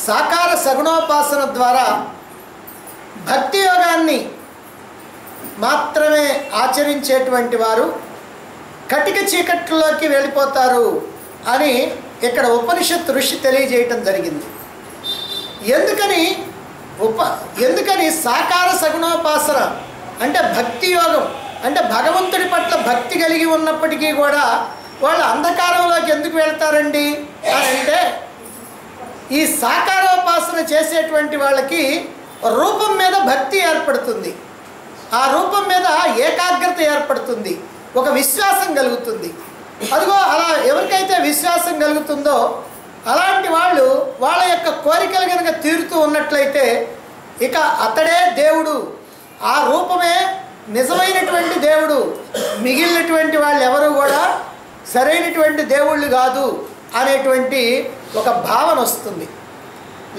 సాకార సగుణోపాసన ద్వారా భక్తి యోగాన్ని మాత్రమే ఆచరించేటువంటి వారు కటిక చీకట్లోకి వెళ్ళిపోతారు అని ఇక్కడ ఉపనిషత్ ఋషి తెలియజేయటం జరిగింది. ఎందుకని సాకార సగుణోపాసన అంటే భక్తి యోగం అంటే భగవంతుడి పట్ల భక్తి కలిగి ఉన్నప్పటికీ కూడా వాళ్ళు అంధకారంలోకి ఎందుకు వెళ్తారండి అని అంటే, ఈ సాకారోపాసన చేసేటువంటి వాళ్ళకి రూపం మీద భక్తి ఏర్పడుతుంది, ఆ రూపం మీద ఏకాగ్రత ఏర్పడుతుంది, ఒక విశ్వాసం కలుగుతుంది. అదిగో అలా ఎవరికైతే విశ్వాసం కలుగుతుందో అలాంటి వాళ్ళు వాళ్ళ యొక్క కోరికలు కనుక తీరుతూ ఉన్నట్లయితే ఇక అతడే దేవుడు, ఆ రూపమే నిజమైనటువంటి దేవుడు, మిగిలినటువంటి వాళ్ళు ఎవరు కూడా సరైనటువంటి దేవుళ్ళు కాదు అనేటువంటి ఒక భావన వస్తుంది.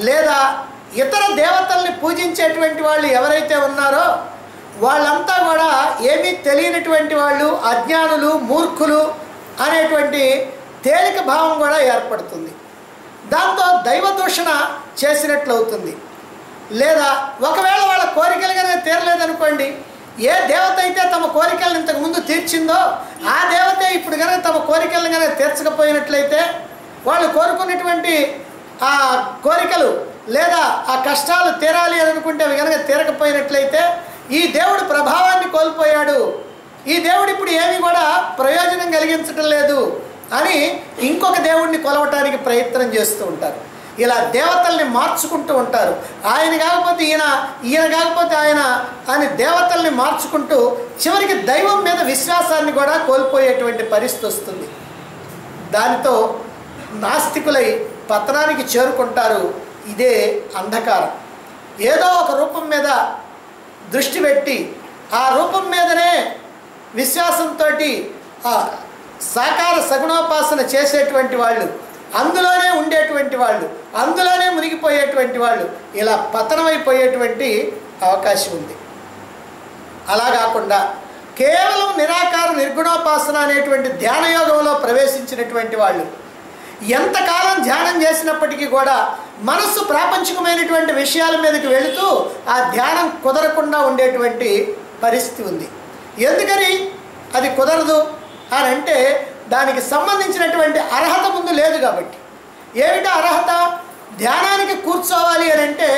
లేదా ఇతర దేవతల్ని పూజించేటువంటి వాళ్ళు ఎవరైతే ఉన్నారో వాళ్ళంతా కూడా ఏమీ తెలియనటువంటి వాళ్ళు, అజ్ఞానులు, మూర్ఖులు అనేటువంటి తేలిక భావం కూడా ఏర్పడుతుంది. దాంతో దైవదూషణ చేసినట్లు అవుతుంది. లేదా ఒకవేళ వాళ్ళ కోరికలు కనుక తీరలేదనుకోండి, ఏ దేవత అయితే తమ కోరికలను ఇంతకుముందు తీర్చిందో ఆ దేవతే ఇప్పుడు కనుక తమ కోరికలను కనుక తీర్చకపోయినట్లయితే, వాళ్ళు కోరుకున్నటువంటి ఆ కోరికలు లేదా ఆ కష్టాలు తీరాలి అని అనుకుంటే అవి కనుక తీరకపోయినట్లయితే ఈ దేవుడు ప్రభావాన్ని కోల్పోయాడు, ఈ దేవుడు ఇప్పుడు ఏమీ కూడా ప్రయోజనం కలిగించడం లేదు అని ఇంకొక దేవుడిని కొలవటానికి ప్రయత్నం చేస్తూ ఉంటారు. ఇలా దేవతల్ని మార్చుకుంటూ ఉంటారు. ఆయన కాకపోతే ఈయన, ఈయన కాకపోతే ఆయన అని దేవతల్ని మార్చుకుంటూ చివరికి దైవం మీద విశ్వాసాన్ని కూడా కోల్పోయేటువంటి పరిస్థితి వస్తుంది. దానితో నాస్తికులై పతనానికి చేరుకుంటారు. ఇదే అంధకారం. ఏదో ఒక రూపం మీద దృష్టి పెట్టి ఆ రూపం మీదనే విశ్వాసంతో సాకార సగుణోపాసన చేసేటువంటి వాళ్ళు, అందులోనే ఉండేటువంటి వాళ్ళు, అందులోనే మునిగిపోయేటువంటి వాళ్ళు ఇలా పతనమైపోయేటువంటి అవకాశం ఉంది. అలా కాకుండా కేవలం నిరాకార నిర్గుణోపాసన అనేటువంటి ధ్యానయోగంలో ప్రవేశించినటువంటి వాళ్ళు ఎంతకాలం ధ్యానం చేసినప్పటికీ కూడా మనస్సు ప్రాపంచికమైనటువంటి విషయాల మీదకి వెళుతూ ఆ ధ్యానం కుదరకుండా ఉండేటువంటి పరిస్థితి ఉంది. ఎందుకని అది కుదరదు అని అంటే దానికి సంబంధించినటువంటి అర్హత ముందు లేదు కాబట్టి. ఏమిటో అర్హత? ధ్యానానికి కూర్చోవాలి అని అంటే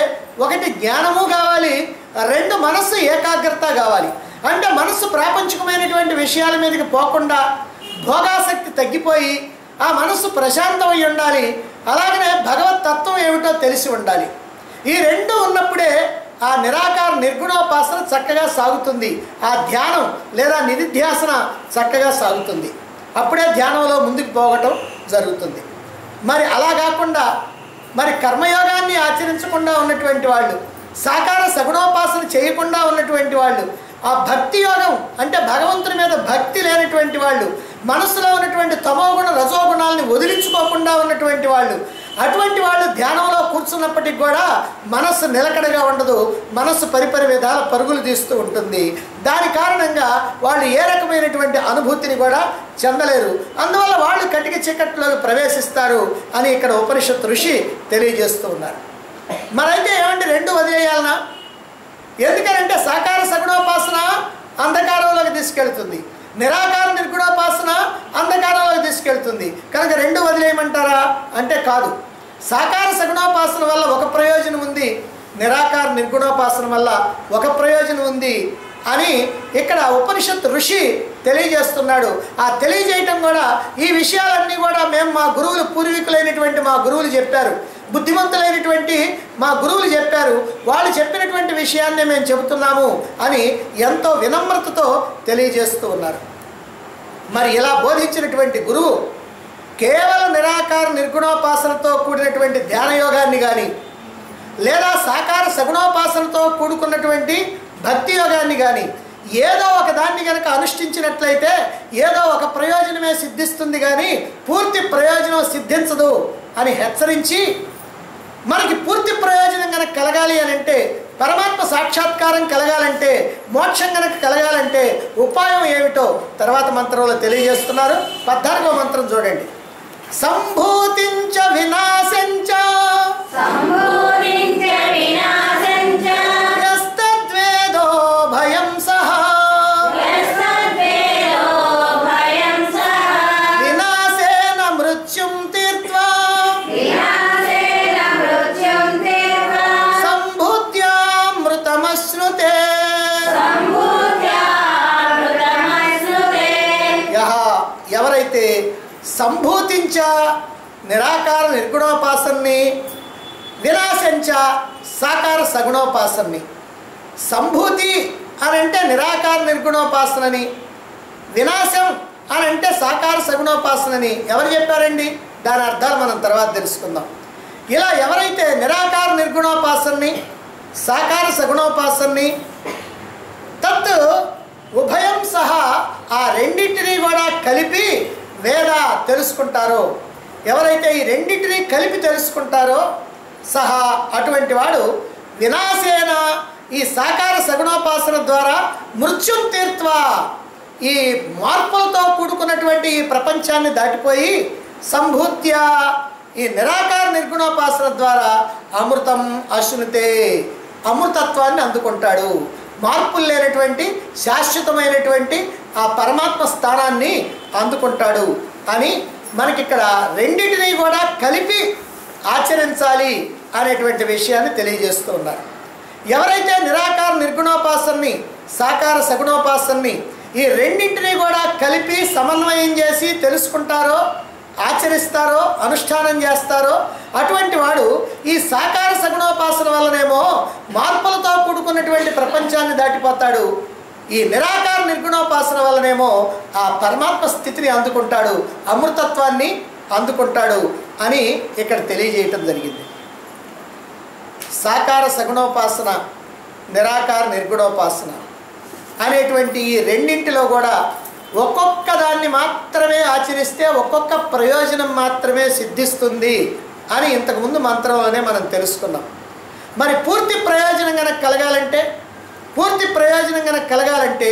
ఒకటి జ్ఞానము కావాలి, రెండు మనస్సు ఏకాగ్రత కావాలి. అంటే మనస్సు ప్రాపంచికమైనటువంటి విషయాల మీదకి పోకుండా భోగాసక్తి తగ్గిపోయి ఆ మనస్సు ప్రశాంతమై ఉండాలి. అలాగనే భగవత్ తత్వం ఏమిటో తెలిసి ఉండాలి. ఈ రెండు ఉన్నప్పుడే ఆ నిరాకార నిర్గుణోపాసన చక్కగా సాగుతుంది, ఆ ధ్యానం లేదా నిధిధ్యాసన చక్కగా సాగుతుంది. అప్పుడే ధ్యానంలో ముందుకు పోవటం జరుగుతుంది. మరి అలా కాకుండా మరి కర్మయోగాన్ని ఆచరించకుండా ఉన్నటువంటి వాళ్ళు, సాకార సగుణోపాసన చేయకుండా ఉన్నటువంటి వాళ్ళు, ఆ భక్తి యోగం అంటే భగవంతుని మీద భక్తి లేనటువంటి వాళ్ళు, మనస్సులో ఉన్నటువంటి తమోగుణ రజోగుణాలని వదిలించుకోకుండా ఉన్నటువంటి వాళ్ళు, అటువంటి వాళ్ళు ధ్యానంలో కూర్చున్నప్పటికి కూడా మనస్సు నిలకడగా ఉండదు, మనస్సు పరిపరి విధాల పరుగులు తీస్తూ ఉంటుంది. దాని కారణంగా వాళ్ళు ఏ రకమైనటువంటి అనుభూతిని కూడా చెందలేరు. అందువల్ల వాళ్ళు కటిక చీకట్లోకి ప్రవేశిస్తారు అని ఇక్కడ ఉపనిషత్ ఋషి తెలియజేస్తూ ఉన్నారు. మరైతే ఏమంటే రెండు వదిలేయాలనా? ఎందుకనంటే సాకార సగుణోపాసన అంధకారంలోకి తీసుకెళ్తుంది, నిరాకార నిర్గుణోపాసన అంధకారంలోకి తీసుకెళ్తుంది. కనుక రెండు వదిలేయమంటారా అంటే కాదు. సాకార సగుణోపాసన వల్ల ఒక ప్రయోజనం ఉంది, నిరాకార నిర్గుణోపాసన వల్ల ఒక ప్రయోజనం ఉంది అని ఇక్కడ ఉపనిషత్ ఋషి తెలియజేస్తున్నాడు. ఆ తెలియజేయటం కూడా ఈ విషయాలన్నీ కూడా మేము మా గురువులు, పూర్వీకులైనటువంటి మా గురువులు చెప్పారు, బుద్ధిమంతులైనటువంటి మా గురువులు చెప్పారు, వాళ్ళు చెప్పినటువంటి విషయాన్నే మేము చెబుతున్నాము అని ఎంతో వినమ్రతతో తెలియజేస్తూ ఉన్నారు. మరి ఇలా బోధించినటువంటి గురువు కేవలం నిరాకార నిర్గుణోపాసనతో కూడినటువంటి ధ్యానయోగాన్ని కానీ లేదా సాకార సగుణోపాసనతో కూడుకున్నటువంటి భక్తి యోగాన్ని కానీ ఏదో ఒక దాన్ని కనుక అనుష్ఠించినట్లయితే ఏదో ఒక ప్రయోజనమే సిద్ధిస్తుంది కానీ పూర్తి ప్రయోజనం సిద్ధించదు అని హెచ్చరించి, మనకి పూర్తి ప్రయోజనం కనుక కలగాలి అని అంటే, పరమాత్మ సాక్షాత్కారం కలగాలంటే, మోక్షం కనుక కలగాలంటే ఉపాయం ఏమిటో తర్వాత మంత్రంలో తెలియజేస్తున్నారు. 14వ మంత్రం చూడండి. సంభూతించ వినాశంచ సంభూతించ నిరాకార నిర్గుణోపాసనని, వినాశంచ సాకార సగుణోపాసనని. సంభూతి అని అంటే నిరాకార నిర్గుణోపాసనని, వినాశం అని అంటే సాకార సగుణోపాసనని ఎవరు చెప్పారండి? దాని అర్థాలు మనం తర్వాత తెలుసుకుందాం. ఇలా ఎవరైతే నిరాకార నిర్గుణోపాసనని, సాకార సగుణోపాసనని తత్ ఉభయం సహా ఆ రెండింటినీ కూడా కలిపి వేద తెలుసుకుంటారో, ఎవరైతే ఈ రెండింటినీ కలిపి తెలుసుకుంటారో సహా అటువంటి వాడు వినాశేన ఈ సాకార సగుణోపాసన ద్వారా మృత్యుం తీర్త్వా ఈ మార్పులతో కూడుకున్నటువంటి ఈ ప్రపంచాన్ని దాటిపోయి సంభూత్య ఈ నిరాకార నిర్గుణోపాసన ద్వారా అమృతం అశ్నుతే అమృతత్వాన్ని అందుకుంటాడు. మార్పులు లేనటువంటి శాశ్వతమైనటువంటి ఆ పరమాత్మ స్థానాన్ని అందుకుంటాడు అని మనకిక్కడ రెండింటినీ కూడా కలిపి ఆచరించాలి అనేటువంటి విషయాన్ని తెలియజేస్తూ ఉన్నారు. ఎవరైతే నిరాకార నిర్గుణోపాసనని, సాకార సగుణోపాసనని ఈ రెండింటినీ కూడా కలిపి సమన్వయం చేసి తెలుసుకుంటారో, ఆచరిస్తారో, అనుష్ఠానం చేస్తారో అటువంటి వాడు ఈ సాకార సగుణోపాసన వల్లనేమో మార్పులతో కూడుకున్నటువంటి ప్రపంచాన్ని దాటిపోతాడు. ఈ నిరాకార నిర్గుణోపాసన వల్లనేమో ఆ పరమాత్మ స్థితిని అందుకుంటాడు, అమృతత్వాన్ని అందుకుంటాడు అని ఇక్కడ తెలియజేయటం జరిగింది. సాకార సగుణోపాసన, నిరాకార నిర్గుణోపాసన అనేటువంటి ఈ రెండింటిలో కూడా ఒక్కొక్క దాన్ని మాత్రమే ఆచరిస్తే ఒక్కొక్క ప్రయోజనం మాత్రమే సిద్ధిస్తుంది అని ఇంతకుముందు మంత్రంలోనే మనం తెలుసుకున్నాం. మరి పూర్తి ప్రయోజనం కలగాలంటే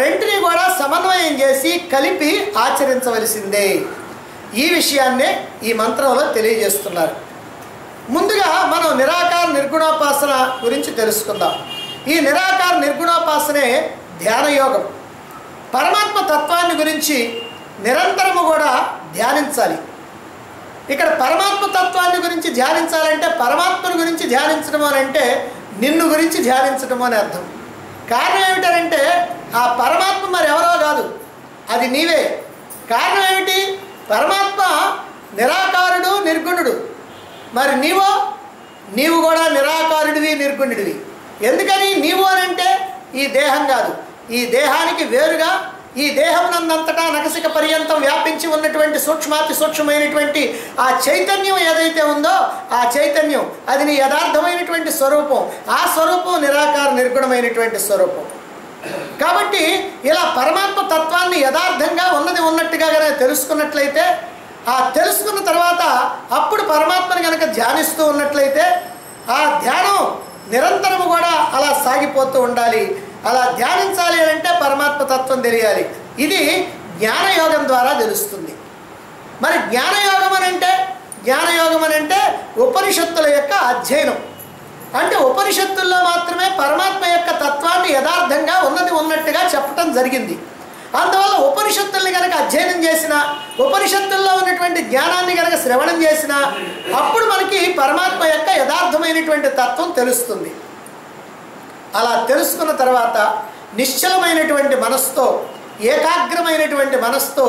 రెంటిని కూడా సమన్వయం చేసి కలిపి ఆచరించవలసిందే. ఈ విషయాన్నే ఈ మంత్రంలో తెలియజేస్తున్నారు. ముందుగా మనం నిరాకార నిర్గుణోపాసన గురించి తెలుసుకుందాం. ఈ నిరాకార నిర్గుణోపాసనే ధ్యానయోగం. పరమాత్మ తత్వాన్ని గురించి నిరంతరము కూడా ధ్యానించాలి. ఇక్కడ పరమాత్మ తత్వాన్ని గురించి ధ్యానించాలంటే పరమాత్మను గురించి ధ్యానించడం అని అంటే నిన్ను గురించి ధ్యానించడం అని అర్థం. కారణం ఏమిటంటే ఆ పరమాత్మ మరి ఎవరో కాదు, అది నీవే. కారణం ఏమిటి? పరమాత్మ నిరాకారుడు, నిర్గుణుడు. మరి నీవు కూడా నిరాకారుడివి, నిర్గుణుడివి. ఎందుకని నీవు అని అంటే ఈ దేహం కాదు, ఈ దేహానికి వేరుగా ఈ దేహమునందంతటా నఖశిఖ పర్యంతం వ్యాపించి ఉన్నటువంటి సూక్ష్మాతి సూక్ష్మమైనటువంటి ఆ చైతన్యం ఏదైతే ఉందో ఆ చైతన్యం అది నీ యథార్థమైనటువంటి స్వరూపం. ఆ స్వరూపం నిరాకార నిర్గుణమైనటువంటి స్వరూపం. కాబట్టి ఇలా పరమాత్మ తత్వాన్ని యథార్థంగా ఉన్నది ఉన్నట్టుగా కనుక తెలుసుకున్నట్లయితే, ఆ తెలుసుకున్న తర్వాత అప్పుడు పరమాత్మని కనుక ధ్యానిస్తూ ఉన్నట్లయితే ఆ ధ్యానం నిరంతరము కూడా అలా సాగిపోతూ ఉండాలి. అలా ధ్యానించాలి అంటే పరమాత్మ తత్వం తెలియాలి. ఇది జ్ఞానయోగం ద్వారా తెలుస్తుంది. మరి జ్ఞానయోగం అని అంటే ఉపనిషత్తుల యొక్క అధ్యయనం. అంటే ఉపనిషత్తుల్లో మాత్రమే పరమాత్మ యొక్క తత్వాన్ని యథార్థంగా ఉన్నది ఉన్నట్టుగా చెప్పటం జరిగింది. అందువల్ల ఉపనిషత్తుల్ని కనుక అధ్యయనం చేసినా, ఉపనిషత్తుల్లో ఉన్నటువంటి జ్ఞానాన్ని కనుక శ్రవణం చేసినా అప్పుడు మనకి పరమాత్మ యొక్క యథార్థమైనటువంటి తత్వం తెలుస్తుంది. అలా తెలుసుకున్న తర్వాత నిశ్చలమైనటువంటి మనస్సుతో, ఏకాగ్రమైనటువంటి మనస్సుతో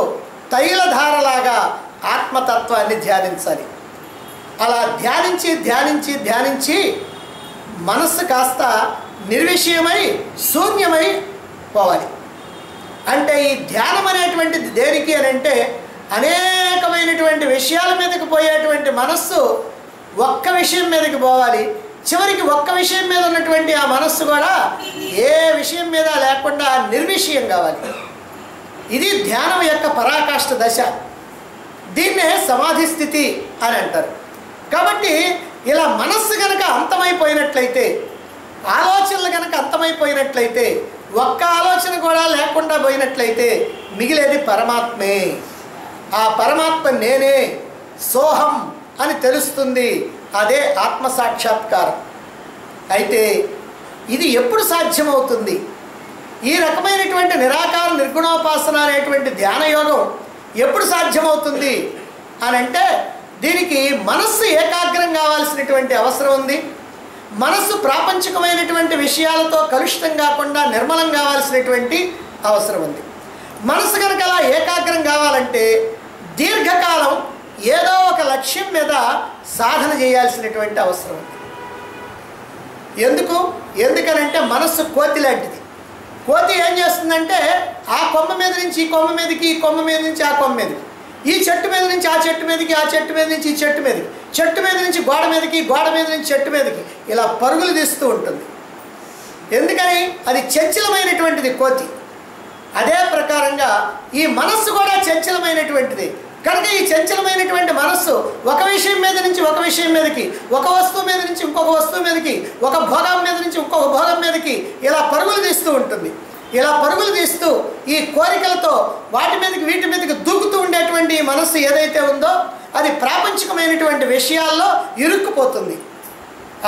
తైలధారలాగా ఆత్మతత్వాన్ని ధ్యానించాలి. అలా ధ్యానించి మనస్సు కాస్త నిర్విషయమై శూన్యమై పోవాలి. అంటే ఈ ధ్యానం అనేటువంటిది దేనికి అని అంటే అనేకమైనటువంటి విషయాల మీదకి పోయేటువంటి మనస్సు ఒక్క విషయం మీదకి పోవాలి. చివరికి ఒక్క విషయం మీద ఉన్నటువంటి ఆ మనస్సు కూడా ఏ విషయం మీద లేకుండా నిర్విషయం కావాలి. ఇది ధ్యానం యొక్క పరాకాష్ఠ దశ. దీన్నే సమాధి స్థితి అని అంటారు. కాబట్టి ఇలా మనస్సు కనుక అంతమైపోయినట్లయితే, ఆలోచనలు కనుక అంతమైపోయినట్లయితే, ఒక్క ఆలోచన కూడా లేకుండా పోయినట్లయితే మిగిలేది పరమాత్మే. ఆ పరమాత్మ నేనే, సోహం అని తెలుస్తుంది. అదే ఆత్మసాక్షాత్కారం. అయితే ఇది ఎప్పుడు సాధ్యమవుతుంది? ఈ రకమైనటువంటి నిరాకార నిర్గుణోపాసన అనేటువంటి ధ్యానయోగం ఎప్పుడు సాధ్యమవుతుంది అని అంటే దీనికి మనస్సు ఏకాగ్రం కావాల్సినటువంటి అవసరం ఉంది. మనస్సు ప్రాపంచికమైనటువంటి విషయాలతో కలుషితం కాకుండా నిర్మలం కావాల్సినటువంటి అవసరం ఉంది. మనస్సు కనుక అలా ఏకాగ్రం కావాలంటే దీర్ఘకాలం ఏదో ఒక లక్ష్యం మీద సాధన చేయాల్సినటువంటి అవసరం ఉంది. ఎందుకనంటే మనస్సు కోతి లాంటిది. కోతి ఏం చేస్తుందంటే ఆ కొమ్మ మీద నుంచి ఈ కొమ్మ మీదకి, ఈ కొమ్మ మీద నుంచి ఆ కొమ్మ మీదకి, ఈ చెట్టు మీద నుంచి ఆ చెట్టు మీదకి, ఆ చెట్టు మీద నుంచి ఈ చెట్టు మీదకి, చెట్టు మీద నుంచి గోడ మీదకి, గోడ మీద నుంచి చెట్టు మీదకి ఇలా పరుగులు తీస్తూ ఉంటుంది. ఎందుకని? అది చంచలమైనటువంటిది కోతి. అదే ప్రకారంగా ఈ మనస్సు కూడా చంచలమైనటువంటిది. కనుక ఈ చంచలమైనటువంటి మనస్సు ఒక విషయం మీద నుంచి ఒక విషయం మీదకి, ఒక వస్తువు మీద నుంచి ఇంకొక వస్తువు మీదకి, ఒక భోగం మీద నుంచి ఇంకొక భోగం మీదకి ఇలా పరుగులు తీస్తూ ఉంటుంది. ఇలా పరుగులు తీస్తూ ఈ కోరికలతో వాటి మీదకి వీటి మీదకి దూకుతూ ఉండేటువంటి ఈ మనస్సు ఏదైతే ఉందో అది ప్రాపంచికమైనటువంటి విషయాల్లో ఇరుక్కుపోతుంది.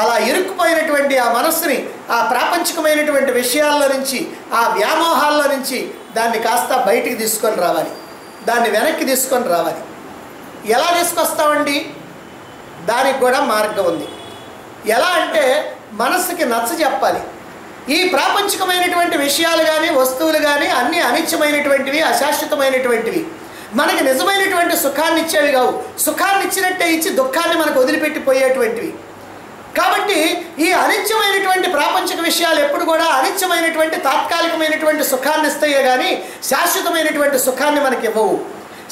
అలా ఇరుక్కుపోయినటువంటి ఆ మనస్సుని ఆ ప్రాపంచికమైనటువంటి విషయాల్లో నుంచి, ఆ వ్యామోహాల్లో నుంచి దాన్ని కాస్త బయటికి తీసుకొని రావాలి, దాన్ని వెనక్కి తీసుకొని రావాలి. ఎలా తీసుకొస్తామండి? దానికి కూడా మార్గం ఉంది. ఎలా అంటే మనస్సుకి నచ్చ చెప్పాలి. ఈ ప్రాపంచికమైనటువంటి విషయాలు కానీ వస్తువులు కానీ అన్నీ అనిత్యమైనటువంటివి, అశాశ్వతమైనటువంటివి, మనకి నిజమైనటువంటి సుఖాన్ని ఇచ్చేవి కావు. సుఖాన్ని ఇచ్చినట్టే ఇచ్చి దుఃఖాన్ని మనకు వదిలిపెట్టిపోయేటువంటివి. కాబట్టి ఈ అనిత్యమైనటువంటి ప్రాపంచిక విషయాలు ఎప్పుడు కూడా అనిత్యమైనటువంటి తాత్కాలికమైనటువంటి సుఖాన్ని ఇస్తాయే కానీ శాశ్వతమైనటువంటి సుఖాన్ని మనకి ఇవ్వవు.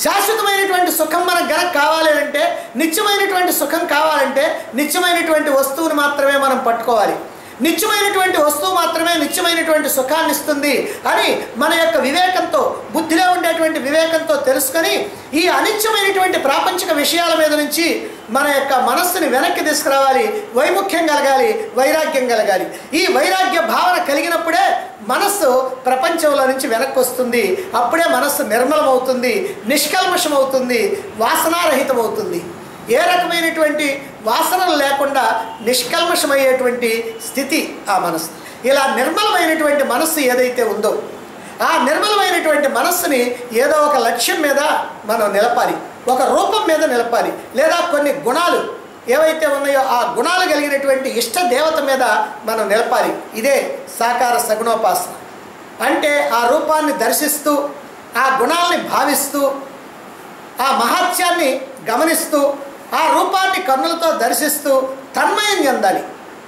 శాశ్వతమైనటువంటి సుఖం మనకు గనక కావాలి అంటే, నిత్యమైనటువంటి సుఖం కావాలంటే నిత్యమైనటువంటి వస్తువుని మాత్రమే మనం పట్టుకోవాలి. నిత్యమైనటువంటి వస్తువు మాత్రమే నిత్యమైనటువంటి సుఖాన్ని ఇస్తుంది అని మన యొక్క వివేకంతో, బుద్ధిలో ఉండేటువంటి వివేకంతో తెలుసుకొని ఈ అనిత్యమైనటువంటి ప్రాపంచిక విషయాల మీద నుంచి మన యొక్క మనస్సుని వెనక్కి తీసుకురావాలి. వైముఖ్యం కలగాలి, వైరాగ్యం కలగాలి. ఈ వైరాగ్య భావన కలిగినప్పుడే మనస్సు ప్రపంచంలో నుంచి వెనక్కి వస్తుంది. అప్పుడే మనస్సు నిర్మలమవుతుంది, నిష్కల్మషమవుతుంది, వాసనారహితమవుతుంది. ఏ రకమైనటువంటి వాసనలు లేకుండా నిష్కల్మషమయ్యేటువంటి స్థితి ఆ మనస్సు. ఇలా నిర్మలమైనటువంటి మనస్సు ఏదైతే ఉందో ఆ నిర్మలమైనటువంటి మనస్సుని ఏదో ఒక లక్ష్యం మీద మనం నిలపాలి, ఒక రూపం మీద నిలపాలి, లేదా కొన్ని గుణాలు ఏవైతే ఉన్నాయో ఆ గుణాలు కలిగినటువంటి ఇష్ట దేవత మీద మనం నిలపాలి. ఇదే సాకార సగుణోపాసన. అంటే ఆ రూపాన్ని దర్శిస్తూ, ఆ గుణాలని భావిస్తూ, ఆ మహాత్యాన్ని గమనిస్తూ, ఆ రూపాన్ని కన్నులతో దర్శిస్తూ తన్మయం చెందాలి.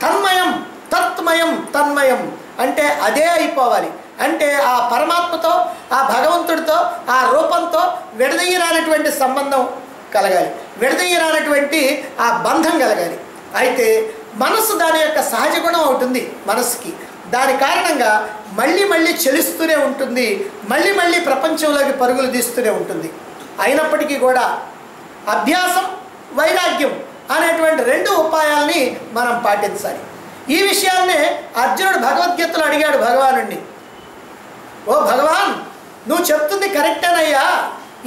తన్మయం, తత్మయం, తన్మయం అంటే అదే అయిపోవాలి. అంటే ఆ పరమాత్మతో, ఆ భగవంతుడితో, ఆ రూపంతో విడదీయరానటువంటి సంబంధం కలగాలి, విడదీయరానటువంటి ఆ బంధం కలగాలి. అయితే మనస్సు దాని యొక్క సహజ గుణం అవుతుంది. మనస్సుకి దాని కారణంగా మళ్ళీ మళ్ళీ చెలుస్తూనే ఉంటుంది, మళ్ళీ మళ్ళీ ప్రపంచంలోకి పరుగులు తీస్తూనే ఉంటుంది. అయినప్పటికీ కూడా అభ్యాసం, వైరాగ్యం అనేటువంటి రెండు ఉపాయాలని మనం పాటించాలి. ఈ విషయాన్నే అర్జునుడు భగవద్గీతలో అడిగాడు భగవానుడిని. ఓ భగవాన్, నువ్వు చెప్తుంది కరెక్టేనయ్యా,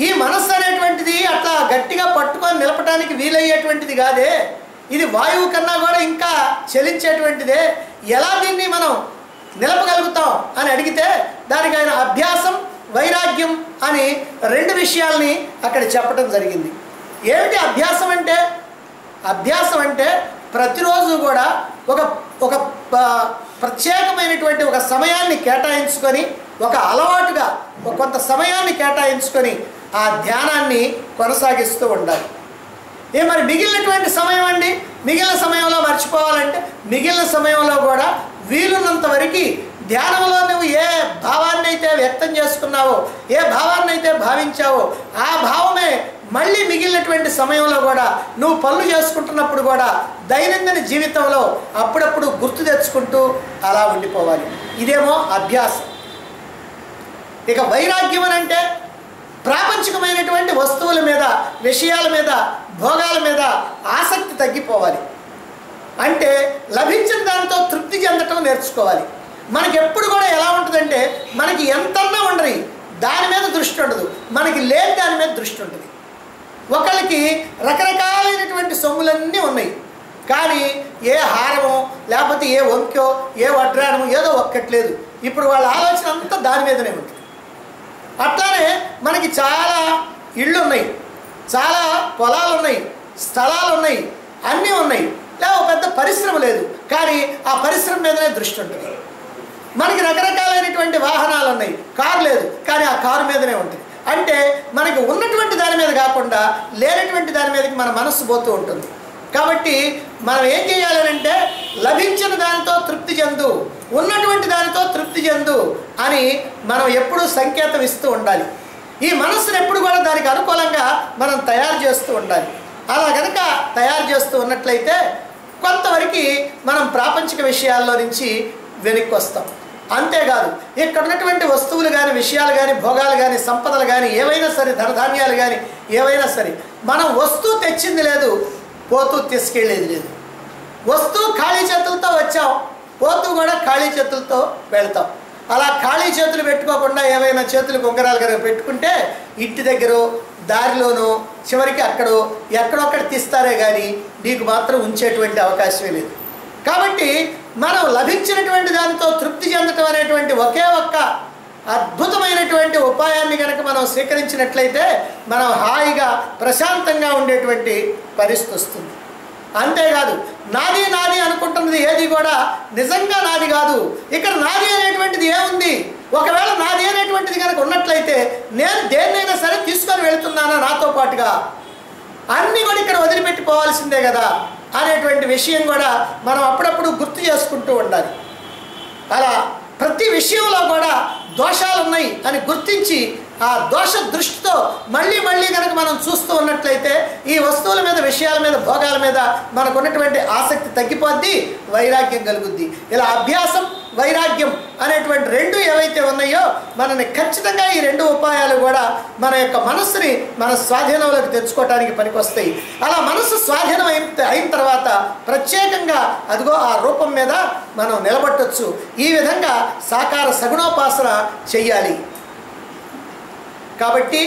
ఈ మనస్సు అనేటువంటిది అట్లా గట్టిగా పట్టుకొని నిలపడానికి వీలయ్యేటువంటిది కాదే, ఇది వాయువు కన్నా కూడా ఇంకా చలించేటువంటిదే, ఎలా దీన్ని మనం నిలపగలుగుతాం అని అడిగితే దానికి ఆయన అభ్యాసం, వైరాగ్యం అని రెండు విషయాల్ని అక్కడ చెప్పడం జరిగింది. ఏమిటి అభ్యాసం అంటే? అభ్యాసం అంటే ప్రతిరోజు కూడా ఒక ప్రత్యేకమైనటువంటి ఒక సమయాన్ని కేటాయించుకొని, ఒక అలవాటుగా కొంత సమయాన్ని కేటాయించుకొని ఆ ధ్యానాన్ని కొనసాగిస్తూ ఉండాలి. మరి మిగిలినటువంటి సమయం అండి, మిగిలిన సమయంలో మర్చిపోవాలంటే మిగిలిన సమయంలో కూడా వీలున్నంత వరకు ధ్యానంలో నువ్వు ఏ భావాన్ని అయితే వ్యక్తం చేసుకున్నావో, ఏ భావాన్ని అయితే భావించావో ఆ భావమే మళ్ళీ మిగిలినటువంటి సమయంలో కూడా నువ్వు పనులు చేసుకుంటున్నప్పుడు కూడా దైనందిన జీవితంలో అప్పుడప్పుడు గుర్తు తెచ్చుకుంటూ అలా ఉండిపోవాలి. ఇదేమో అభ్యాసం. ఇక వైరాగ్యం అని అంటే ప్రాపంచికమైనటువంటి వస్తువుల మీద, విషయాల మీద, భోగాల మీద ఆసక్తి తగ్గిపోవాలి. అంటే లభించిన దానితో తృప్తి చెందటం నేర్చుకోవాలి. మనకి ఎప్పుడు కూడా ఎలా ఉంటుందంటే, మనకి ఎంతన్నా ఉండరు దాని మీద దృష్టి ఉండదు, మనకి లేని దాని మీద దృష్టి ఉంటుంది. ఒకళ్ళకి రకరకాలైనటువంటి సొమ్ములన్నీ ఉన్నాయి, కానీ ఏ హారమో లేకపోతే ఏ వంక్యో ఏ వడ్రానమో ఏదో ఒక్కట్లేదు. ఇప్పుడు వాళ్ళ ఆలోచన అంతా దాని మీదనే ఉంటుంది. అట్లానే మనకి చాలా ఇళ్ళు ఉన్నాయి, చాలా పొలాలు ఉన్నాయి, స్థలాలు ఉన్నాయి, అన్నీ ఉన్నాయి, లేదా పెద్ద పరిశ్రమ లేదు, కానీ ఆ పరిశ్రమ మీదనే దృష్టి ఉంటుంది. మనకి రకరకాలైనటువంటి వాహనాలు ఉన్నాయి, కారు లేదు, కానీ ఆ కారు మీదనే ఉంటుంది. అంటే మనకి ఉన్నటువంటి దాని మీద కాకుండా లేనటువంటి దాని మీదకి మన మనస్సు పోతూ ఉంటుంది. కాబట్టి మనం ఏం చేయాలంటే లభించిన దానితో తృప్తి చెందు, ఉన్నటువంటి దానితో తృప్తి చెందు అని మనం ఎప్పుడూ సంకేతం ఇస్తూ ఉండాలి. ఈ మనస్సును ఎప్పుడు కూడా దానికి అనుకూలంగా మనం తయారు చేస్తూ ఉండాలి. అలా కనుక తయారు చేస్తూ ఉన్నట్లయితే కొంతవరకు మనం ప్రాపంచిక విషయాల్లో నుంచి వెనక్కి వస్తాం. అంతేకాదు ఇక్కడ ఉన్నటువంటి వస్తువులు కానీ, విషయాలు కానీ, భోగాలు కానీ, సంపదలు కానీ, ఏవైనా సరే, ధనధాన్యాలు కానీ ఏవైనా సరే, మనం వస్తువు తెచ్చింది లేదు, పోతూ తీసుకెళ్ళేది లేదు. వస్తువు ఖాళీ చేతులతో వచ్చాం, పోతూ కూడా ఖాళీ చేతులతో వెళ్తాం. అలా ఖాళీ చేతులు పెట్టుకోకుండా ఏవైనా చేతులు ఉంగరాలు కనుక పెట్టుకుంటే ఇంటి దగ్గర, దారిలోనూ, చివరికి ఎక్కడొక్కడ తీస్తారే కానీ నీకు మాత్రం ఉంచేటువంటి అవకాశమే లేదు. కాబట్టి మనం లభించినటువంటి దానితో తృప్తి చెందటం అనేటువంటి ఒకే ఒక్క అద్భుతమైనటువంటి ఉపాయాన్ని కనుక మనం స్వీకరించినట్లయితే మనం హాయిగా ప్రశాంతంగా ఉండేటువంటి పరిస్థితి వస్తుంది. అంతేకాదు నాది నాది అనుకుంటున్నది ఏది కూడా నిజంగా నాది కాదు. ఇక్కడ నాది అనేటువంటిది ఏముంది? ఒకవేళ నాది అనేటువంటిది కనుక ఉన్నట్లయితే నేను దేన్నైనా సరే తీసుకొని వెళుతున్నానా నాతో పాటుగా, అన్నీ కూడా ఇక్కడ వదిలిపెట్టిపోవాల్సిందే కదా అనేటువంటి విషయం కూడా మనం అప్పుడప్పుడు గుర్తు చేసుకుంటూ ఉండాలి. అలా ప్రతి విషయంలో కూడా దోషాలు ఉన్నాయి అని గుర్తించి ఆ దోష దృష్టితో మళ్ళీ మళ్ళీ కనుక మనం చూస్తూ ఉన్నట్లయితే ఈ వస్తువుల మీద, విషయాల మీద, భోగాల మీద మనకు ఉన్నటువంటి ఆసక్తి తగ్గిపోద్ది, వైరాగ్యం కలుగుద్ది. ఇలా అభ్యాసం, వైరాగ్యం అనేటువంటి రెండు ఏవైతే ఉన్నాయో మనని ఖచ్చితంగా ఈ రెండు ఉపాయాలు కూడా మన యొక్క మనస్సుని మన స్వాధీనంలోకి తెచ్చుకోవడానికి పనికొస్తాయి. అలా మనస్సు స్వాధీనం అయిన తర్వాత ప్రత్యేకంగా అదిగో ఆ రూపం మీద మనం నిలబట్టవచ్చు. ఈ విధంగా సాకార సగుణోపాసన చెయ్యాలి. కాబట్టి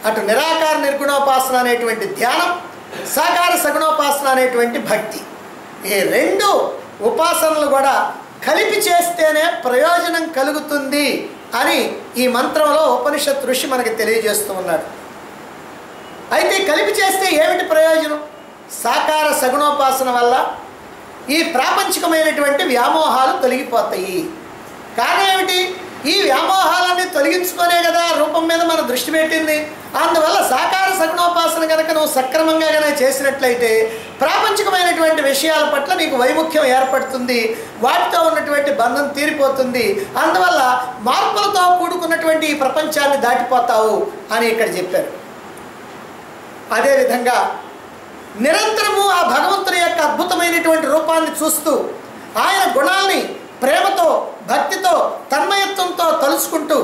అటు నిరాకార నిర్గుణోపాసన అనేటువంటి ధ్యానం, సాకార సగుణోపాసన అనేటువంటి భక్తి, ఈ రెండు ఉపాసనలు కూడా కలిపి చేస్తేనే ప్రయోజనం కలుగుతుంది అని ఈ మంత్రంలో ఉపనిషత్ ఋషి మనకి తెలియజేస్తూ ఉన్నాడు. అయితే కలిపి చేస్తే ఏమిటి ప్రయోజనం? సాకార సగుణోపాసన వల్ల ఈ ప్రాపంచికమైనటువంటి వ్యామోహాలు తొలగిపోతాయి. కారణం ఏమిటి? ఈ వ్యామోహాలన్నీ తొలగించుకునే కదా రూపం మీద మన దృష్టి పెట్టింది. అందువల్ల సాకార సగుణోపాసన కనుక నువ్వు సక్రమంగా కనుక చేసినట్లయితే ప్రాపంచికమైనటువంటి విషయాల పట్ల నీకు వైముఖ్యం ఏర్పడుతుంది, వాటితో ఉన్నటువంటి బంధం తీరిపోతుంది. అందువల్ల మార్పులతో కూడుకున్నటువంటి ఈ ప్రపంచాన్ని దాటిపోతావు అని ఇక్కడ చెప్పారు. అదేవిధంగా నిరంతరము ఆ భగవంతుని యొక్క అద్భుతమైనటువంటి రూపాన్ని చూస్తూ ఆయన గుణాల్ని ప్రేమతో, భక్తితో, తన్మయత్వంతో తలుచుకుంటూ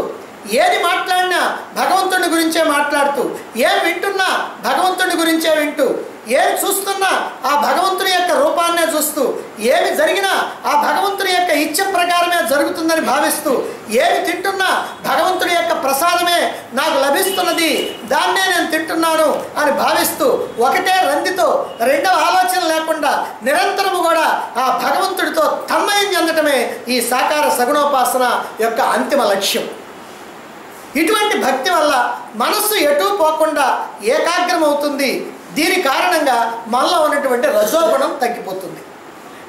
ఏది మాట్లాడినా భగవంతుడి గురించే మాట్లాడుతూ, ఏం వింటున్నా భగవంతుడి గురించే వింటూ, ఏమి చూస్తున్నా ఆ భగవంతుని యొక్క రూపాన్నే చూస్తూ, ఏమి జరిగినా ఆ భగవంతుని యొక్క ఇచ్చ ప్రకారమే జరుగుతుందని భావిస్తూ, ఏమి తింటున్నా భగవంతుని యొక్క ప్రసాదమే నాకు లభిస్తున్నది, దాన్నే నేను తింటున్నాను అని భావిస్తూ, ఒకటే రందితో రెండవ ఆలోచన లేకుండా నిరంతరము కూడా ఆ భగవంతుడితో తన్మయం చెందటమే ఈ సాకార సగుణోపాసన యొక్క అంతిమ లక్ష్యం. ఇటువంటి భక్తి వల్ల మనస్సు ఎటూ పోకుండా ఏకాగ్రమవుతుంది. దీని కారణంగా మనలో ఉన్నటువంటి రజోగుణం తగ్గిపోతుంది.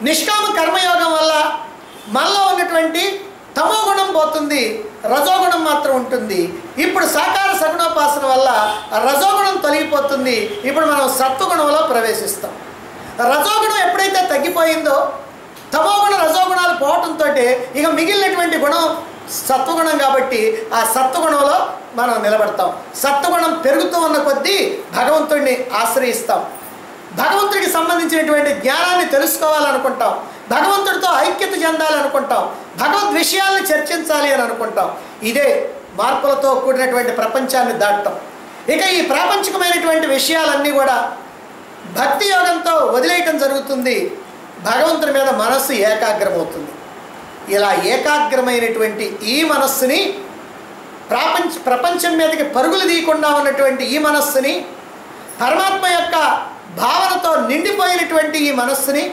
నిష్కామ కర్మయోగం వల్ల మనలో ఉన్నటువంటి తమో గుణం పోతుంది, రజోగుణం మాత్రం ఉంటుంది. ఇప్పుడు సాకార సగుణోపాసన వల్ల రజోగుణం తొలగిపోతుంది. ఇప్పుడు మనం సత్వగుణంలో ప్రవేశిస్తాం. రజోగుణం ఎప్పుడైతే తగ్గిపోయిందో తమోగుణ రజోగుణాలు పోవటంతో ఇక మిగిలినటువంటి గుణం సత్వగుణం. కాబట్టి ఆ సత్వగుణంలో మనం నిలబడతాం. సత్వగుణం పెరుగుతూ ఉన్న కొద్దీ భగవంతుడిని ఆశ్రయిస్తాం. భగవంతుడికి సంబంధించినటువంటి జ్ఞానాన్ని తెలుసుకోవాలనుకుంటాం, భగవంతుడితో ఐక్యత చెందాలనుకుంటాం, భగవద్ విషయాలను చర్చించాలి అని అనుకుంటాం. ఇదే మార్పులతో కూడినటువంటి ప్రపంచాన్ని దాటం. ఇక ఈ ప్రాపంచికమైనటువంటి విషయాలన్నీ కూడా భక్తి యోగంతో వదిలేయటం జరుగుతుంది. భగవంతుని మీద మనస్సు ఏకాగ్రమవుతుంది. ఇలా ఏకాగ్రమైనటువంటి ఈ మనస్సుని ప్రపంచం మీదకి పరుగులు తీయకుండా ఉన్నటువంటి ఈ మనస్సుని, పరమాత్మ యొక్క భావనతో నిండిపోయినటువంటి ఈ మనస్సుని,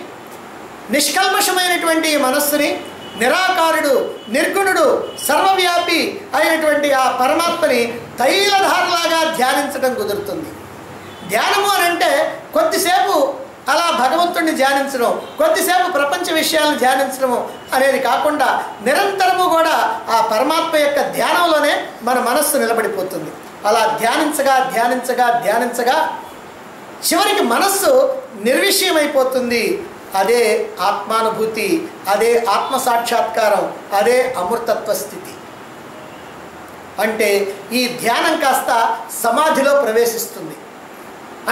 నిష్కల్మషమైనటువంటి ఈ మనస్సుని, నిరాకారుడు, నిర్గుణుడు, సర్వవ్యాపి అయినటువంటి ఆ పరమాత్మని తైలధారలాగా ధ్యానించడం కుదురుతుంది. ధ్యానము అని అంటే కొద్దిసేపు అలా భగవంతుడిని ధ్యానించడం, కొద్దిసేపు ప్రపంచ విషయాలను ధ్యానించడము అనేది కాకుండా నిరంతరము కూడా ఆ పరమాత్మ యొక్క ధ్యానంలోనే మన మనస్సు నిలబడిపోతుంది. అలా ధ్యానించగా ధ్యానించగా ధ్యానించగా చివరికి మనస్సు నిర్విషయమైపోతుంది. అదే ఆత్మానుభూతి, అదే ఆత్మసాక్షాత్కారం, అదే అమృతత్వ స్థితి. అంటే ఈ ధ్యానం కాస్త సమాధిలో ప్రవేశిస్తుంది.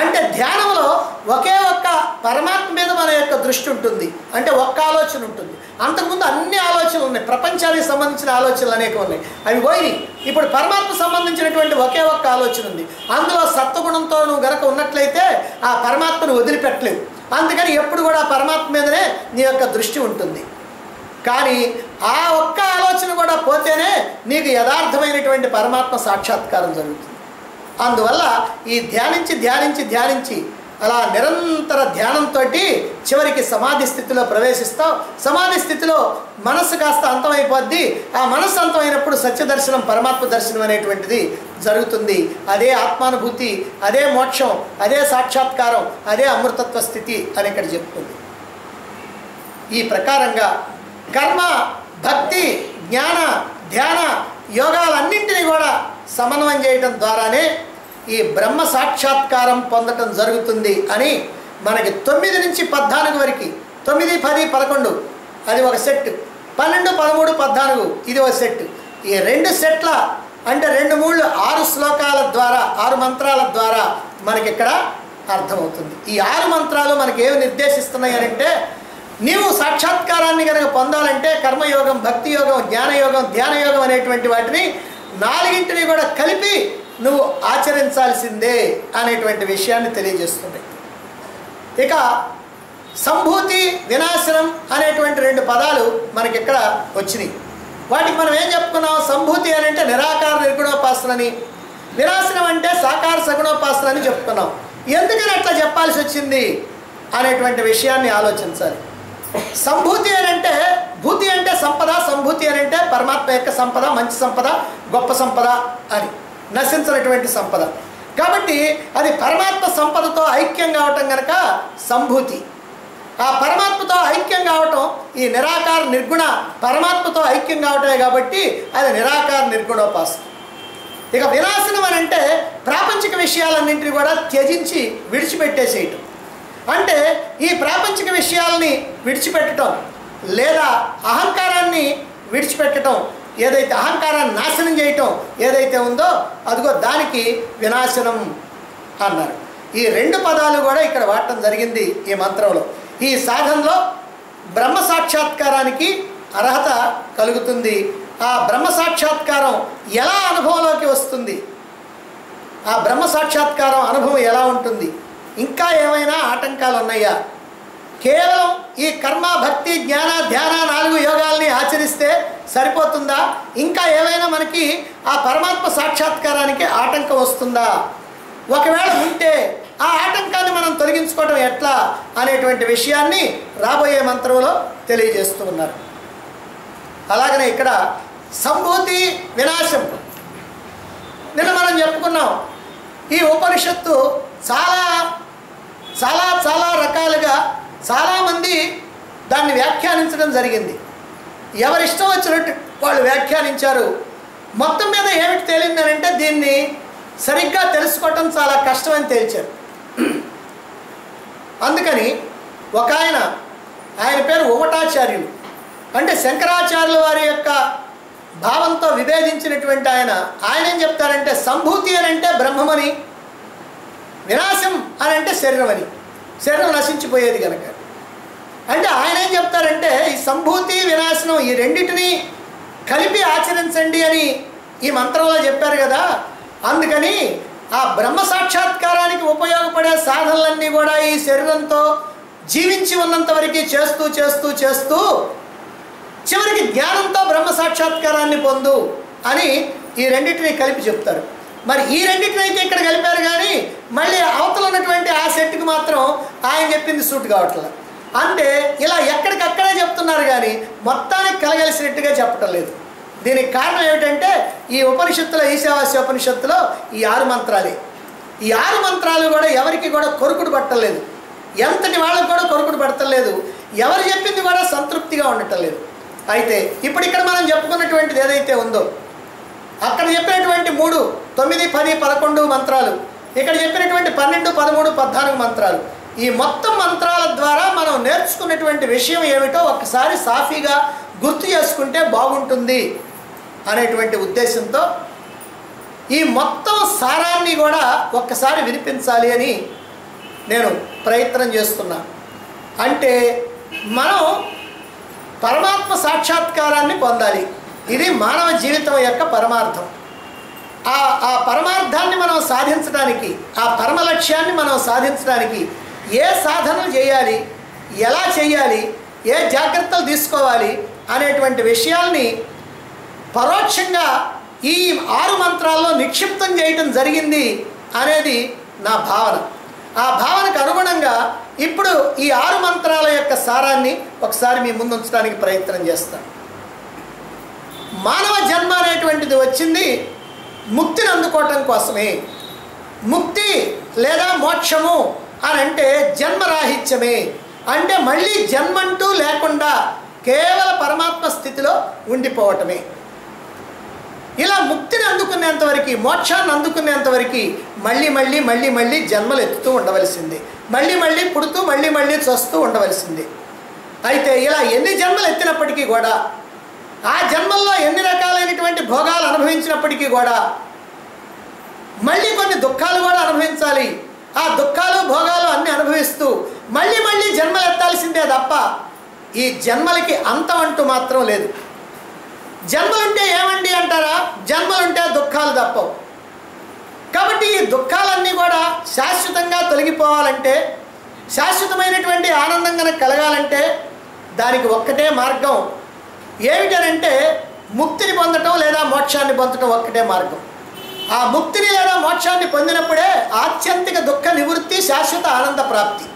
అంటే ధ్యానంలో ఒకే ఒక్క పరమాత్మ మీద మన యొక్క దృష్టి ఉంటుంది. అంటే ఒక్క ఆలోచన ఉంటుంది. అంతకుముందు అన్ని ఆలోచనలు ఉన్నాయి, ప్రపంచానికి సంబంధించిన ఆలోచనలు అనేక ఉన్నాయి, అవి పోయినాయి. ఇప్పుడు పరమాత్మ సంబంధించినటువంటి ఒకే ఒక్క ఆలోచన ఉంది. అందులో సత్వగుణంతో నువ్వు గనక ఉన్నట్లయితే ఆ పరమాత్మను వదిలిపెట్టలేవు. అందుకని ఎప్పుడు కూడా పరమాత్మ మీదనే నీ యొక్క దృష్టి ఉంటుంది. కానీ ఆ ఒక్క ఆలోచన కూడా పోతేనే నీకు యథార్థమైనటువంటి పరమాత్మ సాక్షాత్కారం జరుగుతుంది. అందువల్ల ఈ ధ్యానించి ధ్యానించి ధ్యానించి అలా నిరంతర ధ్యానంతో చివరికి సమాధి స్థితిలో ప్రవేశిస్తావు. సమాధి స్థితిలో మనస్సు కాస్త అంతమైపోద్ది. ఆ మనస్సు అంతమైనప్పుడు సత్యదర్శనం, పరమాత్మ దర్శనం అనేటువంటిది జరుగుతుంది. అదే ఆత్మానుభూతి, అదే మోక్షం, అదే సాక్షాత్కారం, అదే అమృతత్వ స్థితి అని ఇక్కడ చెప్పుకుంది. ఈ ప్రకారంగా కర్మ, భక్తి, జ్ఞాన, ధ్యాన యోగాలన్నింటినీ కూడా సమన్వయం చేయడం ద్వారానే ఈ బ్రహ్మ సాక్షాత్కారం పొందటం జరుగుతుంది అని మనకి 9 నుంచి 14 వరకు, 9, 10, 11 అది ఒక సెట్, 12, 13, 14 ఇది ఒక సెట్. ఈ 2 సెట్ల అంటే 2, 3, 6 శ్లోకాల ద్వారా, 6 మంత్రాల ద్వారా మనకి ఇక్కడ అర్థమవుతుంది. ఈ 6 మంత్రాలు మనకి ఏమి నిర్దేశిస్తున్నాయి అంటే, నీవు సాక్షాత్కారాన్ని కనుక పొందాలంటే కర్మయోగం, భక్తి యోగం, జ్ఞానయోగం, ధ్యానయోగం అనేటువంటి వాటిని 4ని కూడా కలిపి నువ్వు ఆచరించాల్సిందే అనేటువంటి విషయాన్ని తెలియజేస్తుంది. ఇక సంభూతి, వినాశనం అనేటువంటి 2 పదాలు మనకి ఇక్కడ వచ్చినాయి. వాటికి మనం ఏం చెప్పుకున్నాం? సంభూతి అని అంటే నిరాకార నిర్గుణోపాసనని, వినాశనం అంటే సాకార సగుణోపాసనని చెప్పుకున్నాం. ఎందుకని అట్లా చెప్పాల్సి వచ్చింది అనేటువంటి విషయాన్ని ఆలోచించాలి. సంభూతి అని అంటే, భూతి అంటే సంపద, సంభూతి అని అంటే పరమాత్మ యొక్క సంపద, మంచి సంపద, గొప్ప సంపద అని, నశించినటువంటి సంపద. కాబట్టి అది పరమాత్మ సంపదతో ఐక్యం కావటం కనుక సంభూతి. ఆ పరమాత్మతో ఐక్యం కావటం, ఈ నిరాకార నిర్గుణ పరమాత్మతో ఐక్యం కావటమే కాబట్టి అది నిరాకార నిర్గుణోపాసన. ఇక వినాశనం అని అంటే ప్రాపంచిక విషయాలన్నింటినీ కూడా త్యజించి విడిచిపెట్టేసేయటం. అంటే ఈ ప్రాపంచిక విషయాల్ని విడిచిపెట్టడం లేదా అహంకారాన్ని విడిచిపెట్టడం, ఏదైతే అహంకారాన్ని నాశనం చేయటం ఏదైతే ఉందో అదిగో దానికి వినాశనం అన్నారు. ఈ 2 పదాలు కూడా ఇక్కడ వాడటం జరిగింది ఈ మంత్రంలో. ఈ సాధనలో బ్రహ్మ సాక్షాత్కారానికి అర్హత కలుగుతుంది. ఆ బ్రహ్మ సాక్షాత్కారం ఎలా అనుభవంలోకి వస్తుంది, ఆ బ్రహ్మ సాక్షాత్కారం అనుభవం ఎలా ఉంటుంది, ఇంకా ఏమైనా ఆటంకాలు ఉన్నాయా? కేవలం ఈ కర్మ, భక్తి, జ్ఞాన, ధ్యాన 4 యోగాల్ని ఆచరిస్తే సరిపోతుందా? ఇంకా ఏమైనా మనకి ఆ పరమాత్మ సాక్షాత్కారానికి ఆటంకం వస్తుందా? ఒకవేళ ఉంటే ఆ ఆటంకాన్ని మనం తొలగించుకోవడం ఎట్లా అనేటువంటి విషయాన్ని రాబోయే మంత్రంలో తెలియజేస్తూ ఉన్నారు. అలాగనే ఇక్కడ సంభూతి, వినాశం నిన్న మనం చెప్పుకున్నాం. ఈ ఉపనిషత్తు చాలా చాలా చాలా రకాలుగా చాలామంది దాన్ని వ్యాఖ్యానించడం జరిగింది. ఎవరిష్టం వచ్చినట్టు వాళ్ళు వ్యాఖ్యానించారు. మొత్తం మీద ఏమిటి తేలిందనంటే దీన్ని సరిగ్గా తెలుసుకోవటం చాలా కష్టమని తేల్చారు. అందుకని ఒక ఆయన పేరు ఉమటాచార్యులు, అంటే శంకరాచార్యుల వారి యొక్క భావంతో విభేదించినటువంటి ఆయన ఏం చెప్తారంటే సంభూతి అని అంటే బ్రహ్మమని, వినాశం అని అంటే శరీరం అని, శరీరం నశించిపోయేది కనుక. అంటే ఆయన ఏం చెప్తారంటే ఈ సంభూతి, వినాశనం ఈ 2టిని కలిపి ఆచరించండి అని ఈ మంత్రంలో చెప్పారు కదా. అందుకని ఆ బ్రహ్మ సాక్షాత్కారానికి ఉపయోగపడే సాధనలన్నీ కూడా ఈ శరీరంతో జీవించి ఉన్నంత వరకు చేస్తూ చేస్తూ చేస్తూ చివరికి జ్ఞానంతో బ్రహ్మ సాక్షాత్కారాన్ని పొందు అని ఈ 2టిని కలిపి చెప్తారు. మరి ఈ 2టిని అయితే ఇక్కడ కలిపారు, కానీ మళ్ళీ అవతల ఉన్నటువంటి ఆ సెట్కి మాత్రం ఆయన చెప్పింది సూట్ కావట్లేదు. అంటే ఇలా ఎక్కడికక్కడే చెప్తున్నారు, కానీ మొత్తానికి కలగలిసినట్టుగా చెప్పటం లేదు. దీనికి కారణం ఏమిటంటే ఈ ఉపనిషత్తులో, ఈశావాస్య ఉపనిషత్తులో ఈ 6 మంత్రాలే. ఈ 6 మంత్రాలు కూడా ఎవరికి కూడా కొరుకుడు పట్టలేదు, ఎంతటి వాళ్ళకు కూడా కొరుకుడు పడతలేదు, ఎవరు చెప్పింది కూడా సంతృప్తిగా ఉండటం లేదు. అయితే ఇప్పుడు ఇక్కడ మనం చెప్పుకున్నటువంటిది ఏదైతే ఉందో అక్కడ చెప్పినటువంటి 3 9, 10, 11 మంత్రాలు, ఇక్కడ చెప్పినటువంటి 12, 13, 14 మంత్రాలు, ఈ మొత్తం మంత్రాల ద్వారా మనం నేర్చుకున్నటువంటి విషయం ఏమిటో ఒక్కసారి సాఫీగా గుర్తు చేసుకుంటే బాగుంటుంది అనేటువంటి ఉద్దేశంతో ఈ మొత్తం సారాన్ని కూడా ఒక్కసారి వినిపించాలి అని నేను ప్రయత్నం చేస్తున్నా. అంటే మనం పరమాత్మ సాక్షాత్కారాన్ని పొందాలి. ఇది మానవ జీవితం యొక్క పరమార్థం. ఆ పరమార్థాన్ని మనం సాధించడానికి, ఆ పరమ లక్ష్యాన్ని మనం సాధించడానికి ఏ సాధనలు చేయాలి, ఎలా చేయాలి, ఏ జాగ్రత్తలు తీసుకోవాలి అనేటువంటి విషయాల్ని పరోక్షంగా ఈ 6 మంత్రాల్లో నిక్షిప్తం చేయటం జరిగింది అనేది నా భావన. ఆ భావనకు అనుగుణంగా ఇప్పుడు ఈ 6 మంత్రాల యొక్క సారాన్ని ఒకసారి మీ ముందు ఉంచడానికి ప్రయత్నం చేస్తాను. మానవ జన్మ అనేటువంటిది వచ్చింది ముక్తిని అందుకోవటం కోసమే. ముక్తి లేదా మోక్షము అని అంటే జన్మరాహిత్యమే. అంటే మళ్ళీ జన్మంటూ లేకుండా కేవల పరమాత్మ స్థితిలో ఉండిపోవటమే. ఇలా ముక్తిని అందుకునేంతవరకు, మోక్షాన్ని అందుకునేంతవరకు మళ్ళీ మళ్ళీ మళ్ళీ మళ్ళీ జన్మలు ఎత్తుతూ ఉండవలసింది, మళ్ళీ మళ్ళీ పుడుతూ మళ్ళీ మళ్ళీ చస్తూ ఉండవలసింది. అయితే ఇలా ఎన్ని జన్మలు ఎత్తినప్పటికీ కూడా, ఆ జన్మల్లో ఎన్ని రకాలైనటువంటి భోగాలు అనుభవించినప్పటికీ కూడా మళ్ళీ కొన్ని దుఃఖాలు కూడా అనుభవించాలి. ఆ దుఃఖాలు భోగాలు అన్నీ అనుభవిస్తూ మళ్ళీ మళ్ళీ జన్మలు ఎత్తాల్సిందే తప్ప ఈ జన్మలకి అంతం అంటూ మాత్రం లేదు. జన్మలుంటే ఏమండి అంటారా? జన్మలుంటే దుఃఖాలు తప్పవు. కాబట్టి ఈ దుఃఖాలన్నీ కూడా శాశ్వతంగా తొలగిపోవాలంటే, శాశ్వతమైనటువంటి ఆనందం కనుక కలగాలంటే దానికి ఒక్కటే మార్గం. ఏమిటనంటే ముక్తిని పొందటం లేదా మోక్షాన్ని పొందటం ఒక్కటే మార్గం. ఆ ముక్తిని లేదా మోక్షాన్ని పొందినప్పుడే ఆత్యంతిక దుఃఖ నివృత్తి, శాశ్వత ఆనంద ప్రాప్తి.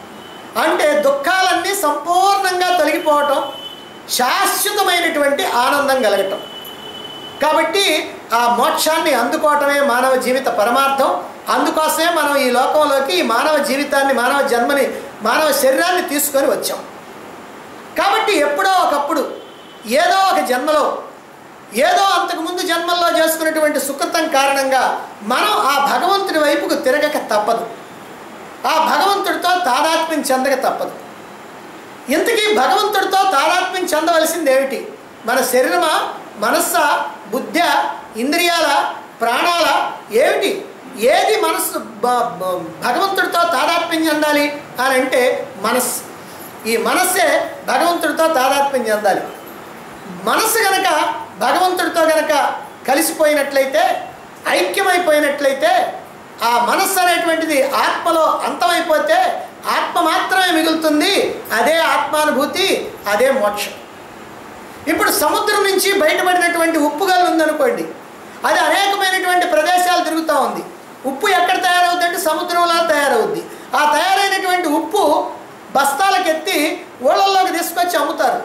అంటే దుఃఖాలన్నీ సంపూర్ణంగా తొలగిపోవటం, శాశ్వతమైనటువంటి ఆనందం కలగటం. కాబట్టి ఆ మోక్షాన్ని అందుకోవటమే మానవ జీవిత పరమార్థం. అందుకోసమే మనం ఈ లోకంలోకి ఈ మానవ జీవితాన్ని, మానవ జన్మని, మానవ శరీరాన్ని తీసుకొని వచ్చాం. కాబట్టి ఎప్పుడో ఒకప్పుడు ఏదో ఒక జన్మలో, ఏదో అంతకుముందు జన్మల్లో చేసుకున్నటువంటి సుకృతం కారణంగా మనం ఆ భగవంతుడి వైపుకు తిరగక తప్పదు. ఆ భగవంతుడితో తాదాత్మ్యం చెందక తప్పదు. ఇంతకీ భగవంతుడితో తాదాత్మ్యం చెందవలసింది ఏమిటి? మన శరీరమా, మనస్సా, బుద్ధ, ఇంద్రియాల, ప్రాణాల, ఏమిటి? ఏది మనస్సు భగవంతుడితో తాదాత్మ్యం చెందాలి అని అంటే మనస్సు. ఈ మనస్సే భగవంతుడితో తాదాత్మ్యం చెందాలి. మనస్సు కనుక భగవంతుడితో కనుక కలిసిపోయినట్లయితే, ఐక్యమైపోయినట్లయితే, ఆ మనస్సు అనేటువంటిది ఆత్మలో అంతమైపోతే ఆత్మ మాత్రమే మిగులుతుంది. అదే ఆత్మానుభూతి, అదే మోక్షం. ఇప్పుడు సముద్రం నుంచి బయటపడినటువంటి ఉప్పు గల్లు ఉందనుకోండి, అది అనేకమైనటువంటి ప్రదేశాలు తిరుగుతూ ఉంది. ఉప్పు ఎక్కడ తయారవుద్ది అంటే సముద్రంలో తయారవుద్ది. ఆ తయారైనటువంటి ఉప్పు బస్తాలకు ఎత్తి ఊళ్ళల్లోకి తీసుకొచ్చి అమ్ముతారు.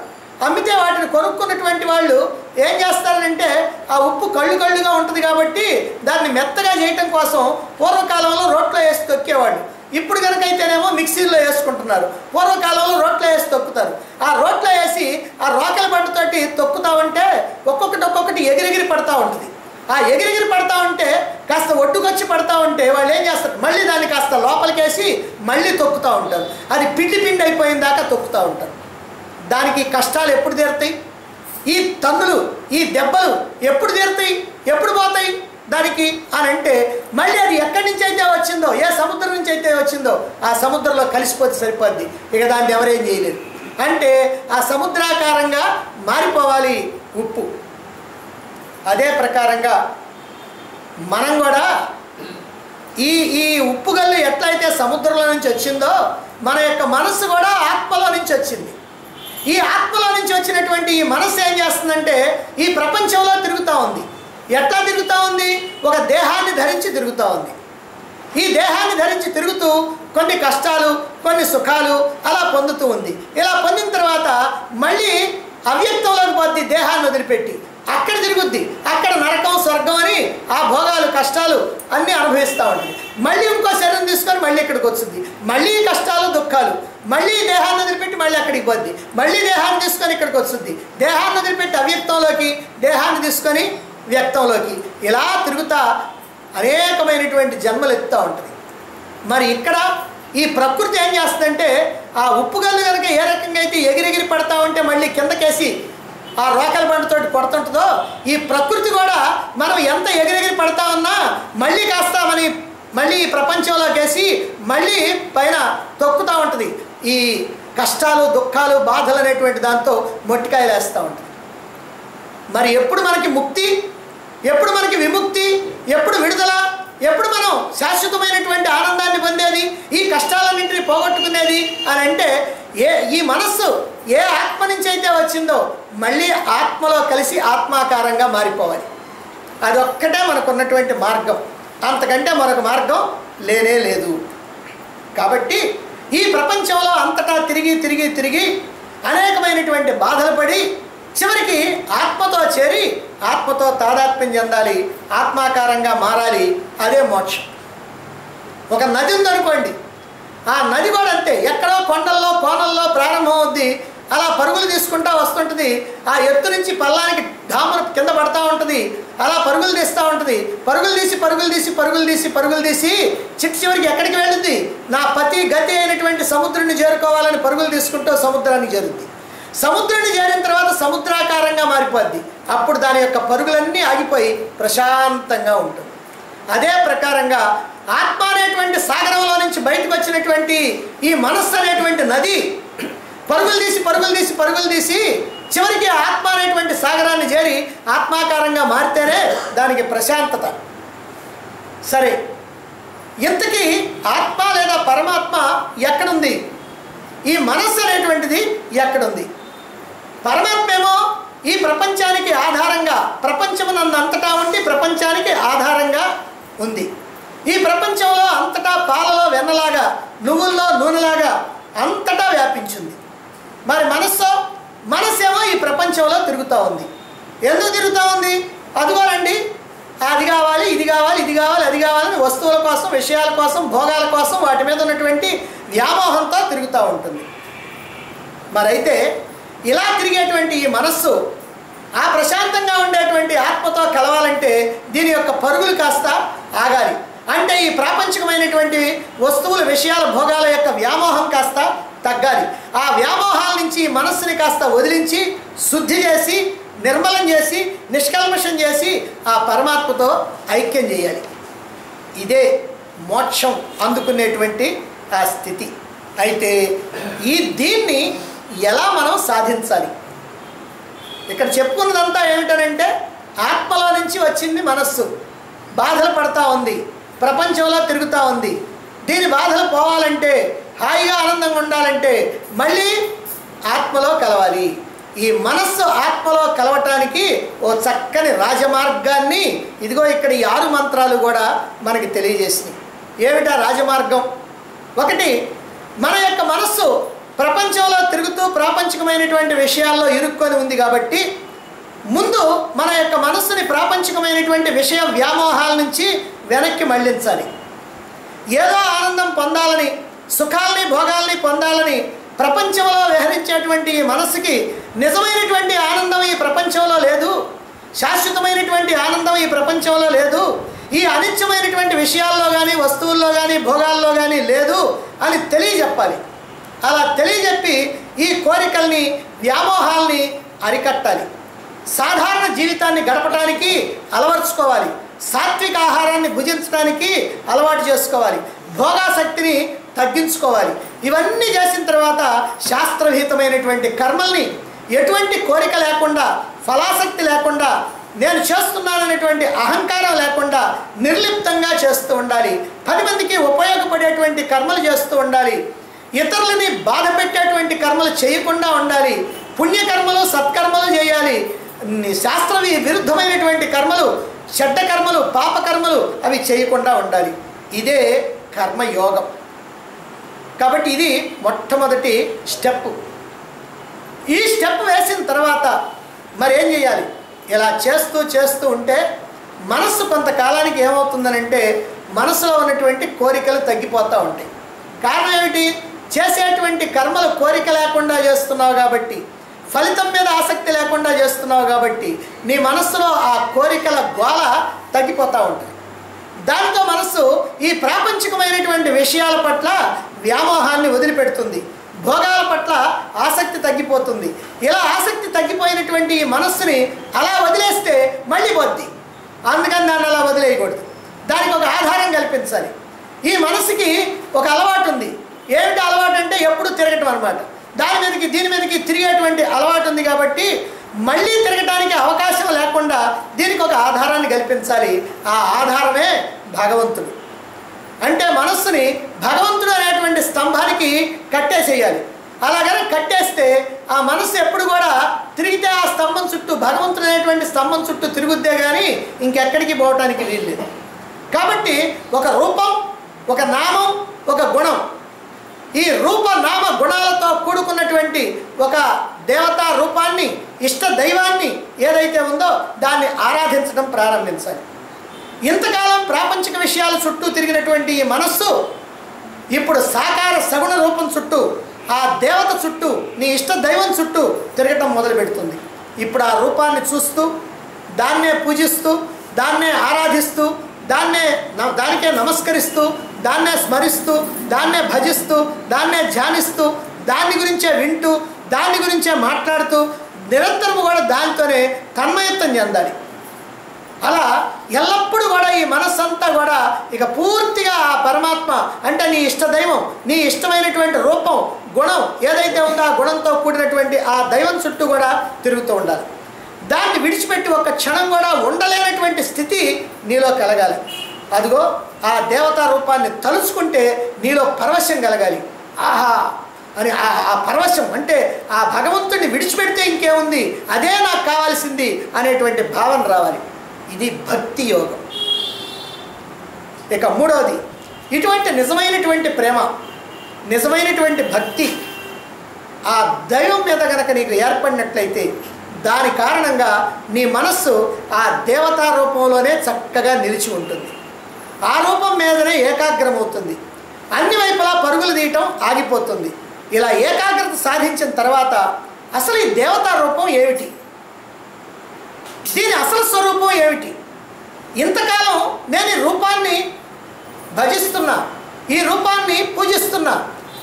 అమ్మితే వాటిని కొనుక్కున్నటువంటి వాళ్ళు ఏం చేస్తారంటే ఆ ఉప్పు కళ్ళుగా ఉంటుంది కాబట్టి దాన్ని మెత్తగా చేయటం కోసం పూర్వకాలంలో రోట్లో వేసి తొక్కేవాళ్ళు. ఇప్పుడు కనుకైతేనేమో మిక్సీలో వేసుకుంటున్నారు. పూర్వకాలంలో రోట్లో వేసి తొక్కుతారు. ఆ రోట్లో వేసి ఆ రోకల బండితోటి తొక్కుతా ఉంటే ఒక్కొక్కటి ఎగిరెగిరి పడతా ఉంటుంది. ఆ ఎగిరెగిరి పడతా ఉంటే కాస్త ఒడ్డుకొచ్చి పడతా ఉంటే వాళ్ళు ఏం చేస్తారు, మళ్ళీ దాన్ని కాస్త లోపలికేసి మళ్ళీ తొక్కుతూ ఉంటారు. అది పిండి అయిపోయిన దాకా తొక్కుతూ ఉంటారు. దానికి కష్టాలు ఎప్పుడు తీరుతాయి? ఈ తన్నులు, ఈ దెబ్బలు ఎప్పుడు తీరుతాయి, ఎప్పుడు పోతాయి దానికి అని అంటే మళ్ళీ అది ఎక్కడి నుంచి అయితే వచ్చిందో, ఏ సముద్రం నుంచి అయితే వచ్చిందో ఆ సముద్రంలో కలిసిపోతే సరిపోద్ది. ఇక దాన్ని ఎవరేం చేయలేరు. అంటే ఆ సముద్రాకారంగా మారిపోవాలి ఉప్పు. అదే ప్రకారంగా మనం కూడా ఈ ఉప్పు గల్లు ఎట్లయితే సముద్రంలో నుంచి వచ్చిందో మన యొక్క మనస్సు కూడా ఆత్మలో నుంచి వచ్చింది. ఈ ఆత్మలో నుంచి వచ్చినటువంటి ఈ మనస్సు ఏం చేస్తుందంటే ఈ ప్రపంచంలో తిరుగుతూ ఉంది. ఎట్లా తిరుగుతూ ఉంది? ఒక దేహాన్ని ధరించి తిరుగుతూ ఉంది. ఈ దేహాన్ని ధరించి తిరుగుతూ కొన్ని కష్టాలు, కొన్ని సుఖాలు అలా పొందుతూ ఉంది. ఇలా పొందిన తర్వాత మళ్ళీ అవ్యక్తంలోకి పోద్ది. దేహాన్ని వదిలిపెట్టి అక్కడ తిరుగుద్ది. అక్కడ నరకం, స్వర్గం అని ఆ భోగాలు, కష్టాలు అన్నీ అనుభవిస్తూ ఉంటుంది. మళ్ళీ ఇంకో శరీరం తీసుకొని మళ్ళీ ఇక్కడికి వచ్చింది. మళ్ళీ కష్టాలు, దుఃఖాలు. మళ్ళీ దేహాన్ని వదిలిపెట్టి మళ్ళీ అక్కడికి పోద్ది. మళ్ళీ దేహాన్ని తీసుకొని ఇక్కడికి వచ్చింది. దేహాన్ని వదిలిపెట్టి అవ్యక్తంలోకి, దేహాన్ని తీసుకొని వ్యక్తంలోకి ఇలా తిరుగుతా అనేకమైనటువంటి జన్మలు ఎత్తుతూ ఉంటుంది. మరి ఇక్కడ ఈ ప్రకృతి ఏం చేస్తుందంటే ఆ ఉప్పుగల్లు కనుక ఏ రకంగా అయితే ఎగిరెగిరి పడతా ఉంటే మళ్ళీ కిందకేసి ఆ రోకల బండితోటి కొడుతుంటుందో, ఈ ప్రకృతి కూడా మనం ఎంత ఎగిరెగిరి పడతా ఉన్నా మళ్ళీ కాస్తామని మళ్ళీ ఈ ప్రపంచంలోకేసి మళ్ళీ పైన తొక్కుతూ ఉంటుంది. ఈ కష్టాలు, దుఃఖాలు, బాధలు అనేటువంటి దాంతో మొట్టికాయలు వేస్తూ ఉంటుంది. మరి ఎప్పుడు మనకి ముక్తి, ఎప్పుడు మనకి విముక్తి, ఎప్పుడు విడుదల, ఎప్పుడు మనం శాశ్వతమైనటువంటి ఆనందాన్ని పొందేది, ఈ కష్టాలన్నింటినీ పోగొట్టుకునేది అని అంటే ఈ మనస్సు ఏ ఆత్మ నుంచి అయితే వచ్చిందో మళ్ళీ ఆత్మలో కలిసి ఆత్మాకారంగా మారిపోవాలి. అదొక్కటే మనకున్నటువంటి మార్గం, అంతకంటే మరొక మార్గం లేనే లేదు. కాబట్టి ఈ ప్రపంచంలో అంతటా తిరిగి తిరిగి తిరిగి అనేకమైనటువంటి బాధలు పడి చివరికి ఆత్మతో చేరి ఆత్మతో తాదాత్మ్యం చెందాలి, ఆత్మాకారంగా మారాలి. అదే మోక్షం. ఒక నది ఉందనుకోండి, ఆ నది కూడా అంతే, ఎక్కడో కొండల్లో కోనల్లో ప్రారంభం అవుద్ది, అలా పరుగులు తీసుకుంటూ వస్తుంటుంది. ఆ ఎత్తు నుంచి పల్లానికి డాములు కింద పడతా ఉంటుంది, అలా పరుగులు తీస్తూ ఉంటుంది. పరుగులు తీసి పరుగులు తీసి పరుగులు తీసి పరుగులు తీసి చివరికి ఎక్కడికి వెళ్ళుద్ది? నా పతి గతి అయినటువంటి సముద్రుడిని చేరుకోవాలని పరుగులు తీసుకుంటూ సముద్రానికి చేరుద్ది. సముద్రాన్ని చేరిన తర్వాత సముద్రాకారంగా మారిపోద్ది. అప్పుడు దాని యొక్క పరుగులన్నీ ఆగిపోయి ప్రశాంతంగా ఉంటుంది. అదే ప్రకారంగా ఆత్మ అనేటువంటి సాగరంలో నుంచి బయటకు వచ్చినటువంటి ఈ మనస్సు అనేటువంటి నది పరుగులు తీసి పరుగులు తీసి పరుగులు తీసి చివరికి ఆత్మ అనేటువంటి సాగరాన్ని చేరి ఆత్మాకారంగా మారితేనే దానికి ప్రశాంతత. సరే, ఇంతకీ ఆత్మ లేదా పరమాత్మ ఎక్కడుంది? ఈ మనస్సు అనేటువంటిది ఎక్కడుంది? పరమాత్మ ఏమో ఈ ప్రపంచానికి ఆధారంగా, ప్రపంచమునందంతటా ఉండి ప్రపంచానికి ఆధారంగా ఉంది. ఈ ప్రపంచంలో అంతటా పాలలో వెన్నలాగా, నువ్వుల్లో నూనెలాగా అంతటా వ్యాపించింది. మరి మనస్సేమో ఈ ప్రపంచంలో తిరుగుతూ ఉంది. ఎందుకు తిరుగుతూ ఉంది? అదిగోనండి, అది కావాలి, ఇది కావాలి, ఇది కావాలి, అది కావాలని వస్తువుల కోసం, విషయాల కోసం, భోగాల కోసం వాటి మీద ఉన్నటువంటి వ్యామోహంతో తిరుగుతూ ఉంటుంది. మరైతే ఇలా తిరిగేటువంటి ఈ మనస్సు ఆ ప్రశాంతంగా ఉండేటువంటి ఆత్మతో కలవాలంటే దీని యొక్క పరుగులు కాస్త ఆగాలి. అంటే ఈ ప్రాపంచికమైనటువంటి వస్తువుల, విషయాల, భోగాల యొక్క వ్యామోహం కాస్త తగ్గాలి. ఆ వ్యామోహాల నుంచి మనస్సుని కాస్త వదిలించి శుద్ధి చేసి, నిర్మలం చేసి, నిష్కల్మషం చేసి ఆ పరమాత్మతో ఐక్యం చేయాలి. ఇదే మోక్షం అందుకునేటువంటి ఆ స్థితి. అయితే దీన్ని ఎలా మనం సాధించాలి? ఇక్కడ చెప్పుకున్నదంతా ఏమిటనంటే ఆత్మలో నుంచి వచ్చింది మనస్సు, బాధలు పడతా ఉంది, ప్రపంచంలో తిరుగుతూ ఉంది. దీని బాధలు పోవాలంటే, హాయిగా ఆనందంగా ఉండాలంటే మళ్ళీ ఆత్మలో కలవాలి. ఈ మనస్సు ఆత్మలో కలవటానికి ఓ చక్కని రాజమార్గాన్ని ఇదిగో ఇక్కడ ఈ 6 మంత్రాలు కూడా మనకి తెలియజేసినాయి. ఏమిటా రాజమార్గం? ఒకటి, మన యొక్క మనస్సు ప్రపంచంలో తిరుగుతూ ప్రాపంచికమైనటువంటి విషయాల్లో ఇరుక్కొని ఉంది కాబట్టి ముందు మన యొక్క మనస్సుని ప్రాపంచికమైనటువంటి విషయ వ్యామోహాల నుంచి వెనక్కి మళ్ళించాలి. ఏదో ఆనందం పొందాలని, సుఖాల్ని, భోగాల్ని పొందాలని ప్రపంచంలో విహరించేటువంటి ఈ మనస్సుకి నిజమైనటువంటి ఆనందం ఈ ప్రపంచంలో లేదు, శాశ్వతమైనటువంటి ఆనందం ఈ ప్రపంచంలో లేదు, ఈ అనిత్యమైనటువంటి విషయాల్లో కానీ, వస్తువుల్లో కానీ, భోగాల్లో కానీ లేదు అని తెలియజెప్పాలి. అలా తెలియజెప్పి ఈ కోరికల్ని, వ్యామోహాల్ని అరికట్టాలి. సాధారణ జీవితాన్ని గడపడానికి అలవర్చుకోవాలి. సాత్విక ఆహారాన్ని భుజించడానికి అలవాటు చేసుకోవాలి. భోగాసక్తిని తగ్గించుకోవాలి. ఇవన్నీ చేసిన తర్వాత శాస్త్రవిహితమైనటువంటి కర్మల్ని ఎటువంటి కోరిక లేకుండా, ఫలాసక్తి లేకుండా, నేను చేస్తున్నాననేటువంటి అహంకారం లేకుండా నిర్లిప్తంగా చేస్తూ ఉండాలి. 10 మందికి ఉపయోగపడేటువంటి కర్మలు చేస్తూ ఉండాలి. ఇతరులని బాధ పెట్టేటువంటి కర్మలు చేయకుండా ఉండాలి. పుణ్యకర్మలు, సత్కర్మలు చేయాలి. శాస్త్ర విరుద్ధమైనటువంటి కర్మలు, చెడ్డ కర్మలు, పాపకర్మలు అవి చేయకుండా ఉండాలి. ఇదే కర్మయోగం. కాబట్టి ఇది మొట్టమొదటి స్టెప్. ఈ స్టెప్ వేసిన తర్వాత మరి ఏం చేయాలి? ఇలా చేస్తూ చేస్తూ ఉంటే మనస్సు కొంతకాలానికి ఏమవుతుందనంటే మనసులో ఉన్నటువంటి కోరికలు తగ్గిపోతూ ఉంటాయి. కారణం ఏమిటి? చేసేటువంటి కర్మలు కోరిక లేకుండా చేస్తున్నావు కాబట్టి, ఫలితం మీద ఆసక్తి లేకుండా చేస్తున్నావు కాబట్టి నీ మనస్సులో ఆ కోరికల గోల తగ్గిపోతూ ఉంటుంది. దాంతో మనస్సు ఈ ప్రాపంచికమైనటువంటి విషయాల పట్ల వ్యామోహాన్ని వదిలిపెడుతుంది, భోగాల పట్ల ఆసక్తి తగ్గిపోతుంది. ఇలా ఆసక్తి తగ్గిపోయినటువంటి ఈ మనస్సుని అలా వదిలేస్తే మళ్ళీ పోద్ది. అందుకని దాన్ని అలా వదిలేయకూడదు, దానికి ఒక ఆధారం కల్పించాలి. ఈ మనసుకి ఒక అలవాటు ఉంది. ఏమిటి అలవాటు అంటే ఎప్పుడు తిరగటం అనమాట. దీని మీదకి తిరిగేటువంటి అలవాటు ఉంది కాబట్టి మళ్ళీ తిరగటానికి అవకాశం లేకుండా దీనికి ఒక ఆధారాన్ని కల్పించాలి. ఆ ఆధారమే భగవంతుడు. అంటే మనస్సుని భగవంతుడు అనేటువంటి స్తంభానికి కట్టేసేయాలి. అలాగని కట్టేస్తే ఆ మనస్సు ఎప్పుడు కూడా తిరిగితే ఆ స్తంభం చుట్టూ, భగవంతుడు అనేటువంటి స్తంభం చుట్టూ తిరుగుద్దే కానీ ఇంకెక్కడికి పోవటానికి వీల్లేదు. కాబట్టి ఒక రూపం, ఒక నామం, ఒక గుణం, ఈ రూప నామ గుణాలతో కూడుకున్నటువంటి ఒక దేవతా రూపాన్ని, ఇష్ట దైవాన్ని ఏదైతే ఉందో దాన్ని ఆరాధించడం ప్రారంభించాలి. ఇంతకాలం ప్రాపంచిక విషయాల చుట్టూ తిరిగినటువంటి ఈ మనస్సు ఇప్పుడు సాకార సగుణ రూపం చుట్టూ, ఆ దేవత చుట్టూ, నీ ఇష్ట దైవం చుట్టూ తిరగటం మొదలు పెడుతుంది. ఇప్పుడు ఆ రూపాన్ని చూస్తూ, దాన్నే పూజిస్తూ, దాన్నే ఆరాధిస్తూ, దానికే నమస్కరిస్తూ, దాన్నే స్మరిస్తూ, దాన్నే భజిస్తూ, దాన్నే ధ్యానిస్తూ, దాని గురించే వింటూ, దాని గురించే మాట్లాడుతూ నిరంతరము కూడా దానితోనే తన్మయత్వం చెందాలి. అలా ఎల్లప్పుడూ కూడా ఈ మనస్సంతా కూడా ఇక పూర్తిగా ఆ పరమాత్మ అంటే నీ ఇష్టదైవం, నీ ఇష్టమైనటువంటి రూపం, గుణం ఏదైతే ఉందో ఆ గుణంతో కూడినటువంటి ఆ దైవం చుట్టూ కూడా తిరుగుతూ ఉండాలి. దాన్ని విడిచిపెట్టి ఒక్క క్షణం కూడా ఉండలేనటువంటి స్థితి నీలో కలగాలి. అదిగో ఆ దేవతా రూపాన్ని తలుచుకుంటే నీలో పరవశం కలగాలి. ఆహా అని ఆ పరవశం అంటే ఆ భగవంతుడిని విడిచిపెడితే ఇంకేముంది, అదే నాకు కావాల్సింది అనేటువంటి భావన రావాలి. ఇది భక్తి యోగం. ఇక మూడవది, ఇటువంటి నిజమైనటువంటి ప్రేమ, నిజమైనటువంటి భక్తి ఆ దైవం మీద కనుక నీకు ఏర్పడినట్లయితే దాని కారణంగా నీ మనస్సు ఆ దేవతా రూపంలోనే చక్కగా నిలిచి ఉంటుంది. ఆ రూపం మీదనే ఏకాగ్రమవుతుంది. అన్ని వైపులా పరుగులు తీయటం ఆగిపోతుంది. ఇలా ఏకాగ్రత సాధించిన తర్వాత అసలు ఈ దేవతా రూపం ఏమిటి, దీని అసలు స్వరూపం ఏమిటి, ఇంతకాలం నేను ఈ రూపాన్ని భజిస్తున్నా, ఈ రూపాన్ని పూజిస్తున్నా,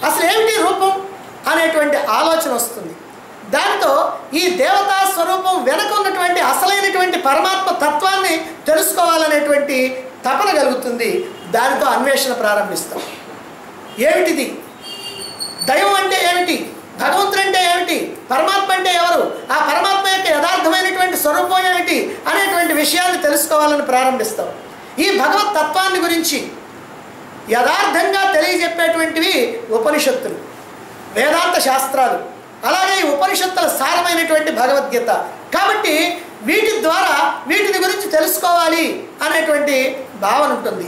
అసలు ఏమిటి రూపం అనేటువంటి ఆలోచన వస్తుంది. దాంతో ఈ దేవతా స్వరూపం వెనక ఉన్నటువంటి అసలైనటువంటి పరమాత్మ తత్వాన్ని తెలుసుకోవాలనేటువంటి తపన కలుగుతుంది. దానితో అన్వేషణ ప్రారంభిస్తాం. ఏమిటిది, దైవం అంటే ఏమిటి, భగవంతుడు అంటే ఏమిటి, పరమాత్మ అంటే ఎవరు, ఆ పరమాత్మ యొక్క యథార్థమైనటువంటి స్వరూపం ఏమిటి అనేటువంటి విషయాన్ని తెలుసుకోవాలని ప్రారంభిస్తాం. ఈ భగవత్ తత్వాన్ని గురించి యథార్థంగా తెలియజెప్పేటువంటివి ఉపనిషత్తులు, వేదాంత శాస్త్రాలు, అలాగే ఈ ఉపనిషత్తుల సారమైనటువంటి భగవద్గీత. కాబట్టి వీటి ద్వారా వీటిని గురించి తెలుసుకోవాలి అనేటువంటి భావన ఉంటుంది.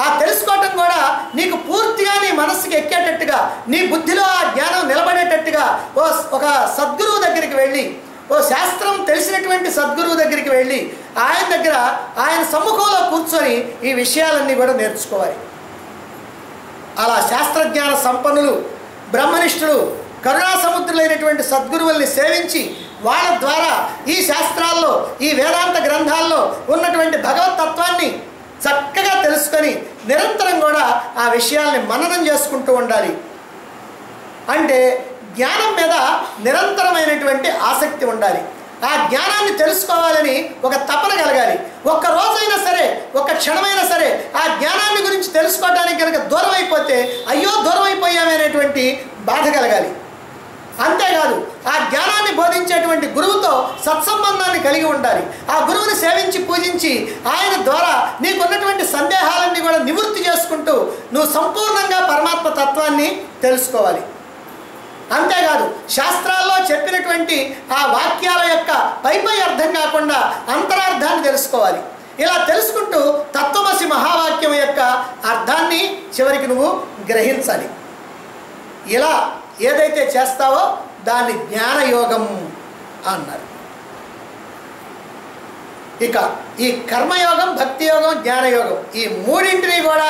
ఆ తెలుసుకోవటం కూడా నీకు పూర్తిగా నీ మనస్సుకి ఎక్కేటట్టుగా, నీ బుద్ధిలో ఆ జ్ఞానం నిలబడేటట్టుగా ఒక సద్గురువు దగ్గరికి వెళ్ళి, ఓ శాస్త్రం తెలిసినటువంటి సద్గురువు దగ్గరికి వెళ్ళి ఆయన దగ్గర, ఆయన సమ్ముఖంలో కూర్చొని ఈ విషయాలన్నీ కూడా నేర్చుకోవాలి. అలా శాస్త్రజ్ఞాన సంపన్నులు, బ్రహ్మనిష్ఠులు, కరుణా సముద్రులైనటువంటి సద్గురువుల్ని సేవించి వాళ్ళ ద్వారా ఈ శాస్త్రాల్లో, ఈ వేదాంత గ్రంథాల్లో ఉన్నటువంటి భగవతత్వాన్ని చక్కగా తెలుసుకొని నిరంతరం కూడా ఆ విషయాల్ని మననం చేసుకుంటూ ఉండాలి. అంటే జ్ఞానం మీద నిరంతరమైనటువంటి ఆసక్తి ఉండాలి. ఆ జ్ఞానాన్ని తెలుసుకోవాలని ఒక తపన కలగాలి. ఒక్క రోజైనా సరే, ఒక్క క్షణమైనా సరే ఆ జ్ఞానాన్ని గురించి తెలుసుకోవడానికి కనుక దూరం అయిపోతే అయ్యో దూరం అయిపోయామనేటువంటి బాధ కలగాలి. అంతేకాదు ఆ జ్ఞానాన్ని బోధించేటువంటి గురువుతో సత్సంబంధాన్ని కలిగి ఉండాలి. ఆ గురువుని సేవించి పూజించి ఆయన ద్వారా నీకున్నటువంటి సందేహాలన్నీ కూడా నివృత్తి చేసుకుంటూ నువ్వు సంపూర్ణంగా పరమాత్మ తత్వాన్ని తెలుసుకోవాలి. అంతేకాదు శాస్త్రాల్లో చెప్పినటువంటి ఆ వాక్యాల యొక్క పై అర్థం కాకుండా అంతరార్థాన్ని తెలుసుకోవాలి. ఇలా తెలుసుకుంటూ తత్వమసి మహావాక్యం యొక్క అర్థాన్ని చివరికి నువ్వు గ్రహించాలి. ఇలా ఏదైతే చేస్తావో దాన్ని జ్ఞానయోగం అన్నారు. ఇక ఈ కర్మయోగం, భక్తి యోగం, జ్ఞానయోగం ఈ మూడింటిని కూడా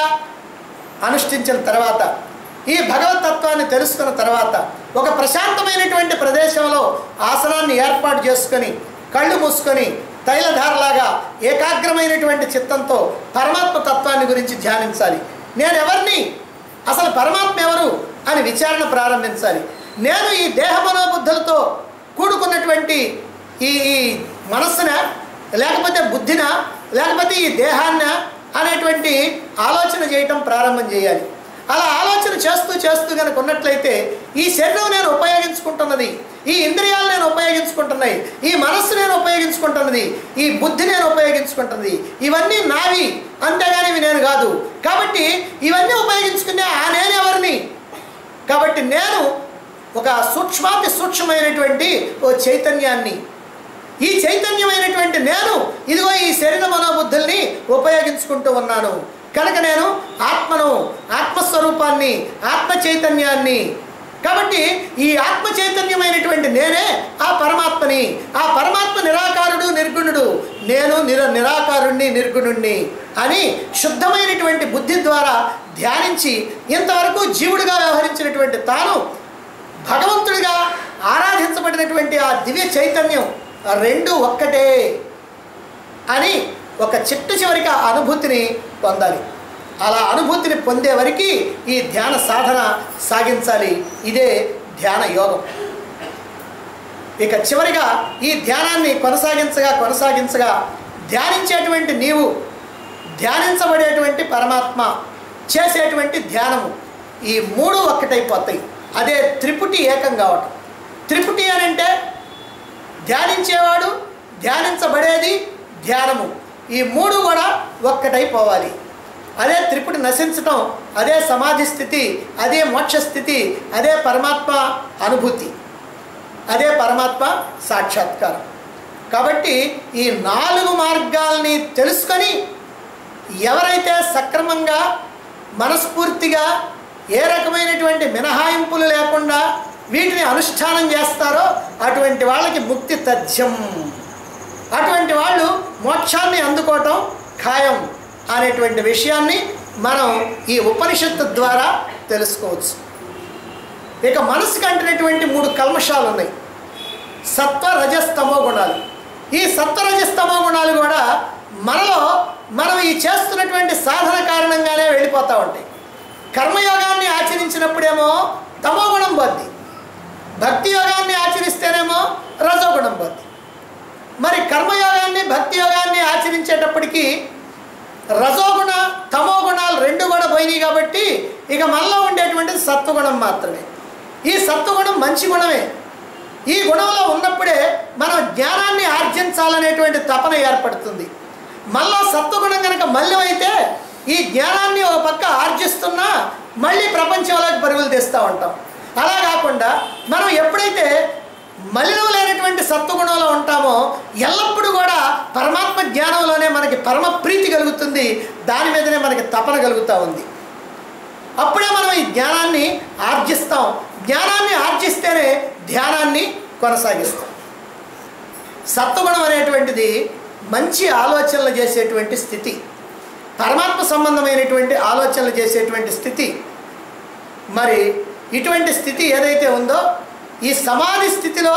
అనుష్ఠించిన తర్వాత, ఈ భగవతత్వాన్ని తెలుసుకున్న తర్వాత ఒక ప్రశాంతమైనటువంటి ప్రదేశంలో ఆసనాన్ని ఏర్పాటు చేసుకొని కళ్ళు మూసుకొని తైలధారలాగా ఏకాగ్రమైనటువంటి చిత్తంతో పరమాత్మ తత్వాన్ని గురించి ధ్యానించాలి. నేను ఎవరిని, అసలు పరమాత్మ ఎవరు అని విచారణ ప్రారంభించాలి. నేను ఈ దేహ మనోబుద్ధులతో కూడుకున్నటువంటి ఈ మనస్సున, లేకపోతే బుద్ధిన, లేకపోతే ఈ దేహాన్న అనేటువంటి ఆలోచన చేయటం ప్రారంభం చేయాలి. అలా ఆలోచన చేస్తూ చేస్తూ కనుక ఉన్నట్లయితే ఈ శరీరం నేను ఉపయోగించుకుంటున్నది, ఈ ఇంద్రియాలు నేను ఉపయోగించుకుంటున్నాయి, ఈ మనస్సు నేను ఉపయోగించుకుంటున్నది, ఈ బుద్ధి నేను ఉపయోగించుకుంటున్నది, ఇవన్నీ నావి, అంతేగాని ఇవి నేను కాదు. కాబట్టి ఇవన్నీ ఉపయోగించుకునే ఆ నేను ఎవరిని? కాబట్టి నేను ఒక సూక్ష్మాతి సూక్ష్మమైనటువంటి ఓ చైతన్యాన్ని. ఈ చైతన్యమైనటువంటి నేను ఇదిగో ఈ శరీర మనోబుద్ధుల్ని ఉపయోగించుకుంటూ ఉన్నాను కనుక నేను ఆత్మను, ఆత్మస్వరూపాన్ని, ఆత్మ చైతన్యాన్ని. కాబట్టి ఈ ఆత్మ చైతన్యమైనటువంటి నేనే ఆ పరమాత్మని. ఆ పరమాత్మ నిరాకారుడు, నిర్గుణుడు, నేను నిరాకారుణ్ణి, నిర్గుణుణ్ణి అని శుద్ధమైనటువంటి బుద్ధి ద్వారా ధ్యానించి ఇంతవరకు జీవుడిగా వ్యవహరించినటువంటి తాను భగవంతుడిగా ఆరాధించబడినటువంటి ఆ దివ్య చైతన్యం రెండు ఒక్కటే అని ఒక చివరికి ఆ అనుభూతిని పొందాలి. అలా అనుభూతిని పొందే వరకు ఈ ధ్యాన సాధన సాగించాలి. ఇదే ధ్యాన యోగం. ఇక చివరిగా ఈ ధ్యానాన్ని కొనసాగించగా ధ్యానించేటువంటి నీవు, ధ్యానించబడేటువంటి పరమాత్మ, చేసేటువంటి ధ్యానము, ఈ మూడు ఒక్కటైపోతాయి. అదే త్రిపుటి ఏకం కావటం. త్రిపుటి అని అంటే ధ్యానించేవాడు, ధ్యానించబడేది, ధ్యానము, ఈ మూడు కూడా ఒక్కటైపోవాలి. అదే త్రిపుటి నశించటం, అదే సమాధి స్థితి, అదే మోక్ష స్థితి, అదే పరమాత్మ అనుభూతి, అదే పరమాత్మ సాక్షాత్కారం. కాబట్టి ఈ 4 మార్గాల్ని తెలుసుకొని ఎవరైతే సక్రమంగా మనస్ఫూర్తిగా ఏ రకమైనటువంటి మినహాయింపులు లేకుండా వీటిని అనుష్ఠానం చేస్తారో అటువంటి వాళ్ళకి ముక్తి తథ్యం. అటువంటి వాళ్ళు మోక్షాన్ని అందుకోవటం ఖాయం అనేటువంటి విషయాన్ని మనం ఈ ఉపనిషత్తు ద్వారా తెలుసుకోవచ్చు. ఇక మనసుకు అంటినటువంటి 3 కల్మషాలు ఉన్నాయి. సత్వ, రజస్తమో గుణాలు. ఈ సత్వ, రజస్తమో గుణాలు కూడా మనలో మనం ఈ చేస్తున్నటువంటి సాధన కారణంగానే వెళ్ళిపోతూ ఉంటాయి. కర్మయోగాన్ని ఆచరించినప్పుడేమో తమో గుణం పోద్ది, భక్తి యోగాన్ని ఆచరిస్తేనేమో రజోగుణం పోద్ది. మరి కర్మయోగాన్ని, భక్తి యోగాన్ని ఆచరించేటప్పటికీ రజోగుణ, తమో గుణాలు రెండు కూడా పోయినాయి. కాబట్టి ఇక మనలో ఉండేటువంటిది సత్వగుణం మాత్రమే. ఈ సత్వగుణం మంచి గుణమే. ఈ గుణంలో ఉన్నప్పుడే మనం జ్ఞానాన్ని ఆర్జించాలనేటువంటి తపన ఏర్పడుతుంది. మళ్ళా సత్వగుణం కనుక మలినమైతే ఈ జ్ఞానాన్ని ఒక పక్క ఆర్జిస్తున్నా మళ్ళీ ప్రపంచంలోకి పరుగులు తీస్తూ ఉంటాం. అలా కాకుండా మనం ఎప్పుడైతే మలినం లేనటువంటి సత్వగుణంలో ఉంటామో ఎల్లప్పుడూ కూడా పరమాత్మ జ్ఞానంలోనే మనకి పరమ ప్రీతి కలుగుతుంది. దాని మీదనే మనకి తపన కలుగుతూ ఉంది. అప్పుడే మనం ఈ జ్ఞానాన్ని ఆర్జిస్తాం. జ్ఞానాన్ని ఆర్జిస్తేనే ధ్యానాన్ని కొనసాగిస్తాం. సత్వగుణం అనేటువంటిది మంచి ఆలోచనలు చేసేటువంటి స్థితి, పరమాత్మ సంబంధమైనటువంటి ఆలోచనలు చేసేటువంటి స్థితి. మరి ఇటువంటి స్థితి ఏదైతే ఉందో ఈ సమాధి స్థితిలో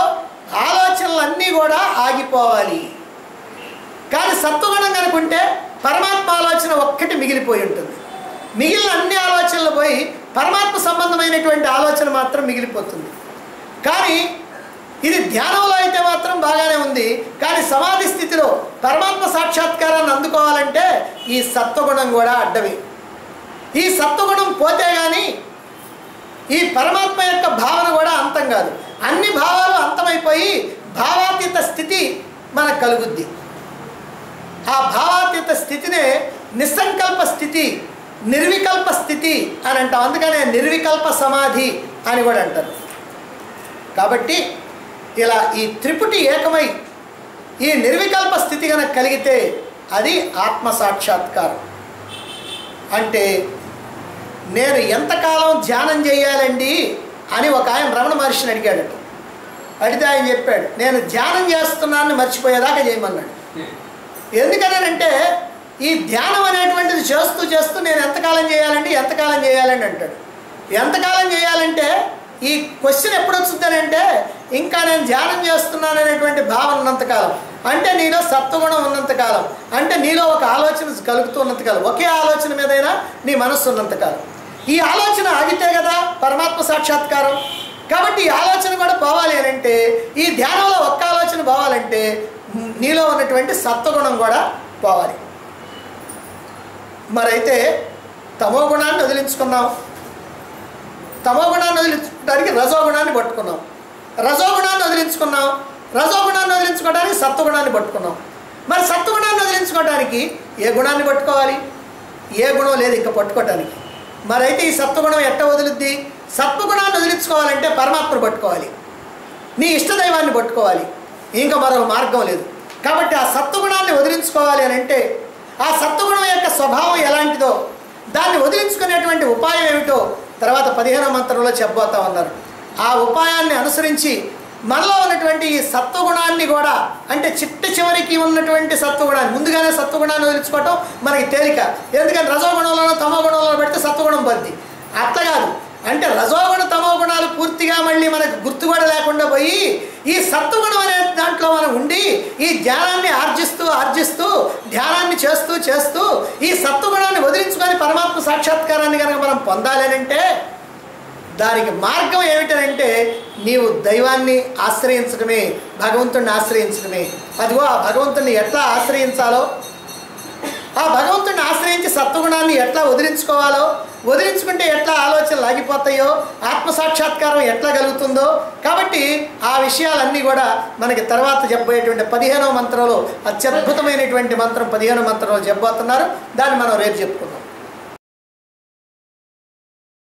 ఆలోచనలన్నీ కూడా ఆగిపోవాలి. కానీ సత్వగుణం కనుకుంటే పరమాత్మ ఆలోచన ఒక్కటి మిగిలిపోయి ఉంటుంది. మిగిలిన అన్ని ఆలోచనలు పోయి పరమాత్మ సంబంధమైనటువంటి ఆలోచన మాత్రం మిగిలిపోతుంది. కానీ ఇది ధ్యానంలో అయితే మాత్రం బాగానే ఉంది. కానీ సమాధి స్థితిలో పరమాత్మ సాక్షాత్కారాన్ని అందుకోవాలంటే ఈ సత్వగుణం కూడా అడ్డమే. ఈ సత్వగుణం పోతే కానీ ఈ పరమాత్మ యొక్క భావన కూడా అంతం కాదు. అన్ని భావాలు అంతమైపోయి భావాతీత స్థితి మనకు కలుగుద్ది. ఆ భావాతీత స్థితినే నిస్సంకల్ప స్థితి, నిర్వికల్ప స్థితి అని అంటాం. అందుకనే నిర్వికల్ప సమాధి అని కూడా అంటారు. కాబట్టి ఇలా ఈ త్రిపుటి ఏకమై ఈ నిర్వికల్ప స్థితి కనుక కలిగితే అది ఆత్మ సాక్షాత్కారం. అంటే నేను ఎంతకాలం ధ్యానం చేయాలండి అని ఒక ఆయన రమణ మహర్షిని అడిగాడట. అడిగితే ఆయన చెప్పాడు, నేను ధ్యానం చేస్తున్నానని మర్చిపోయేదాకా చేయమన్నాడు. ఎందుకనంటే ఈ ధ్యానం అనేటువంటిది చేస్తూ చేస్తూ నేను ఎంతకాలం చేయాలండి అంటాడు. ఎంతకాలం చేయాలంటే ఈ క్వశ్చన్ ఎప్పుడు వచ్చిందనంటే ఇంకా నేను ధ్యానం చేస్తున్నాను అనేటువంటి భావన ఉన్నంతకాలం. అంటే నీలో సత్వగుణం ఉన్నంతకాలం, అంటే నీలో ఒక ఆలోచన కలుగుతున్నంతకాలం, ఒకే ఆలోచన మీదైనా నీ మనస్సు ఉన్నంతకాలం. ఈ ఆలోచన ఆగితే కదా పరమాత్మ సాక్షాత్కారం. కాబట్టి ఈ ఆలోచన కూడా పోవాలి అని అంటే, ఈ ధ్యానంలో ఒక్క ఆలోచన పోవాలంటే నీలో ఉన్నటువంటి సత్వగుణం కూడా పోవాలి. మరైతే తమో గుణాన్ని వదిలించుకున్నాం, తమో గుణాన్ని వదిలించుకోవడానికి రజోగుణాన్ని పట్టుకున్నాం, రజోగుణాన్ని వదిలించుకున్నాం, రజోగుణాన్ని వదిలించుకోవడానికి సత్వగుణాన్ని పట్టుకున్నాం. మరి సత్వగుణాన్ని వదిలించుకోవడానికి ఏ గుణాన్ని పట్టుకోవాలి? ఏ గుణం లేదు ఇంకా పట్టుకోవటానికి. మరైతే ఈ సత్వగుణం ఎట్ట వదులుద్ది? సత్వగుణాన్ని వదిలించుకోవాలంటే పరమాత్మను పట్టుకోవాలి, నీ ఇష్టదైవాన్ని పట్టుకోవాలి, ఇంకా మరో మార్గం లేదు. కాబట్టి ఆ సత్వగుణాన్ని వదిలించుకోవాలి అని అంటే, ఆ సత్వగుణం యొక్క స్వభావం ఎలాంటిదో, దాన్ని వదిలించుకునేటువంటి ఉపాయం ఏమిటో తర్వాత 15వ మంత్రంలో చెప్పబోతా ఉన్నారు. ఆ ఉపాయాన్ని అనుసరించి మనలో ఉన్నటువంటి ఈ సత్వగుణాన్ని కూడా, అంటే చివరికి ఉన్నటువంటి సత్వగుణాన్ని, ముందుగానే సత్వగుణాన్ని వదిలించుకోవటం మనకి తేలిక. ఎందుకంటే రజోగుణంలోనో తమో గుణంలో పెడితే సత్వగుణం పడుద్ది. అట్లా కాదు, అంటే రజోగుణ తమో గుణాలు పూర్తిగా మళ్ళీ మనకు గుర్తు కూడా లేకుండా పోయి ఈ సత్వగుణం అనే దాంట్లో మనం ఉండి ఈ ధ్యానాన్ని ఆర్జిస్తూ ధ్యానాన్ని చేస్తూ ఈ సత్వగుణాన్ని వదిలించుకొని పరమాత్మ సాక్షాత్కారాన్ని కనుక మనం పొందాలి అంటే దానికి మార్గం ఏమిటనంటే నీవు దైవాన్ని ఆశ్రయించడమే, భగవంతుడిని ఆశ్రయించడమే. అదిగో ఆ భగవంతుడిని ఎట్లా ఆశ్రయించాలో, ఆ భగవంతుడిని ఆశ్రయించి సత్వగుణాన్ని ఎట్లా వదిలించుకోవాలో, వదిలించుకుంటే ఎట్లా ఆలోచనలు ఆగిపోతాయో, ఆత్మసాక్షాత్కారం ఎట్లా కలుగుతుందో, కాబట్టి ఆ విషయాలన్నీ కూడా మనకి తర్వాత చెప్పబోయేటువంటి 15వ మంత్రంలో, అత్యద్భుతమైనటువంటి మంత్రం 15వ మంత్రంలో చెప్పబోతున్నారు. దాన్ని మనం రేపు చెప్పుకుందాం.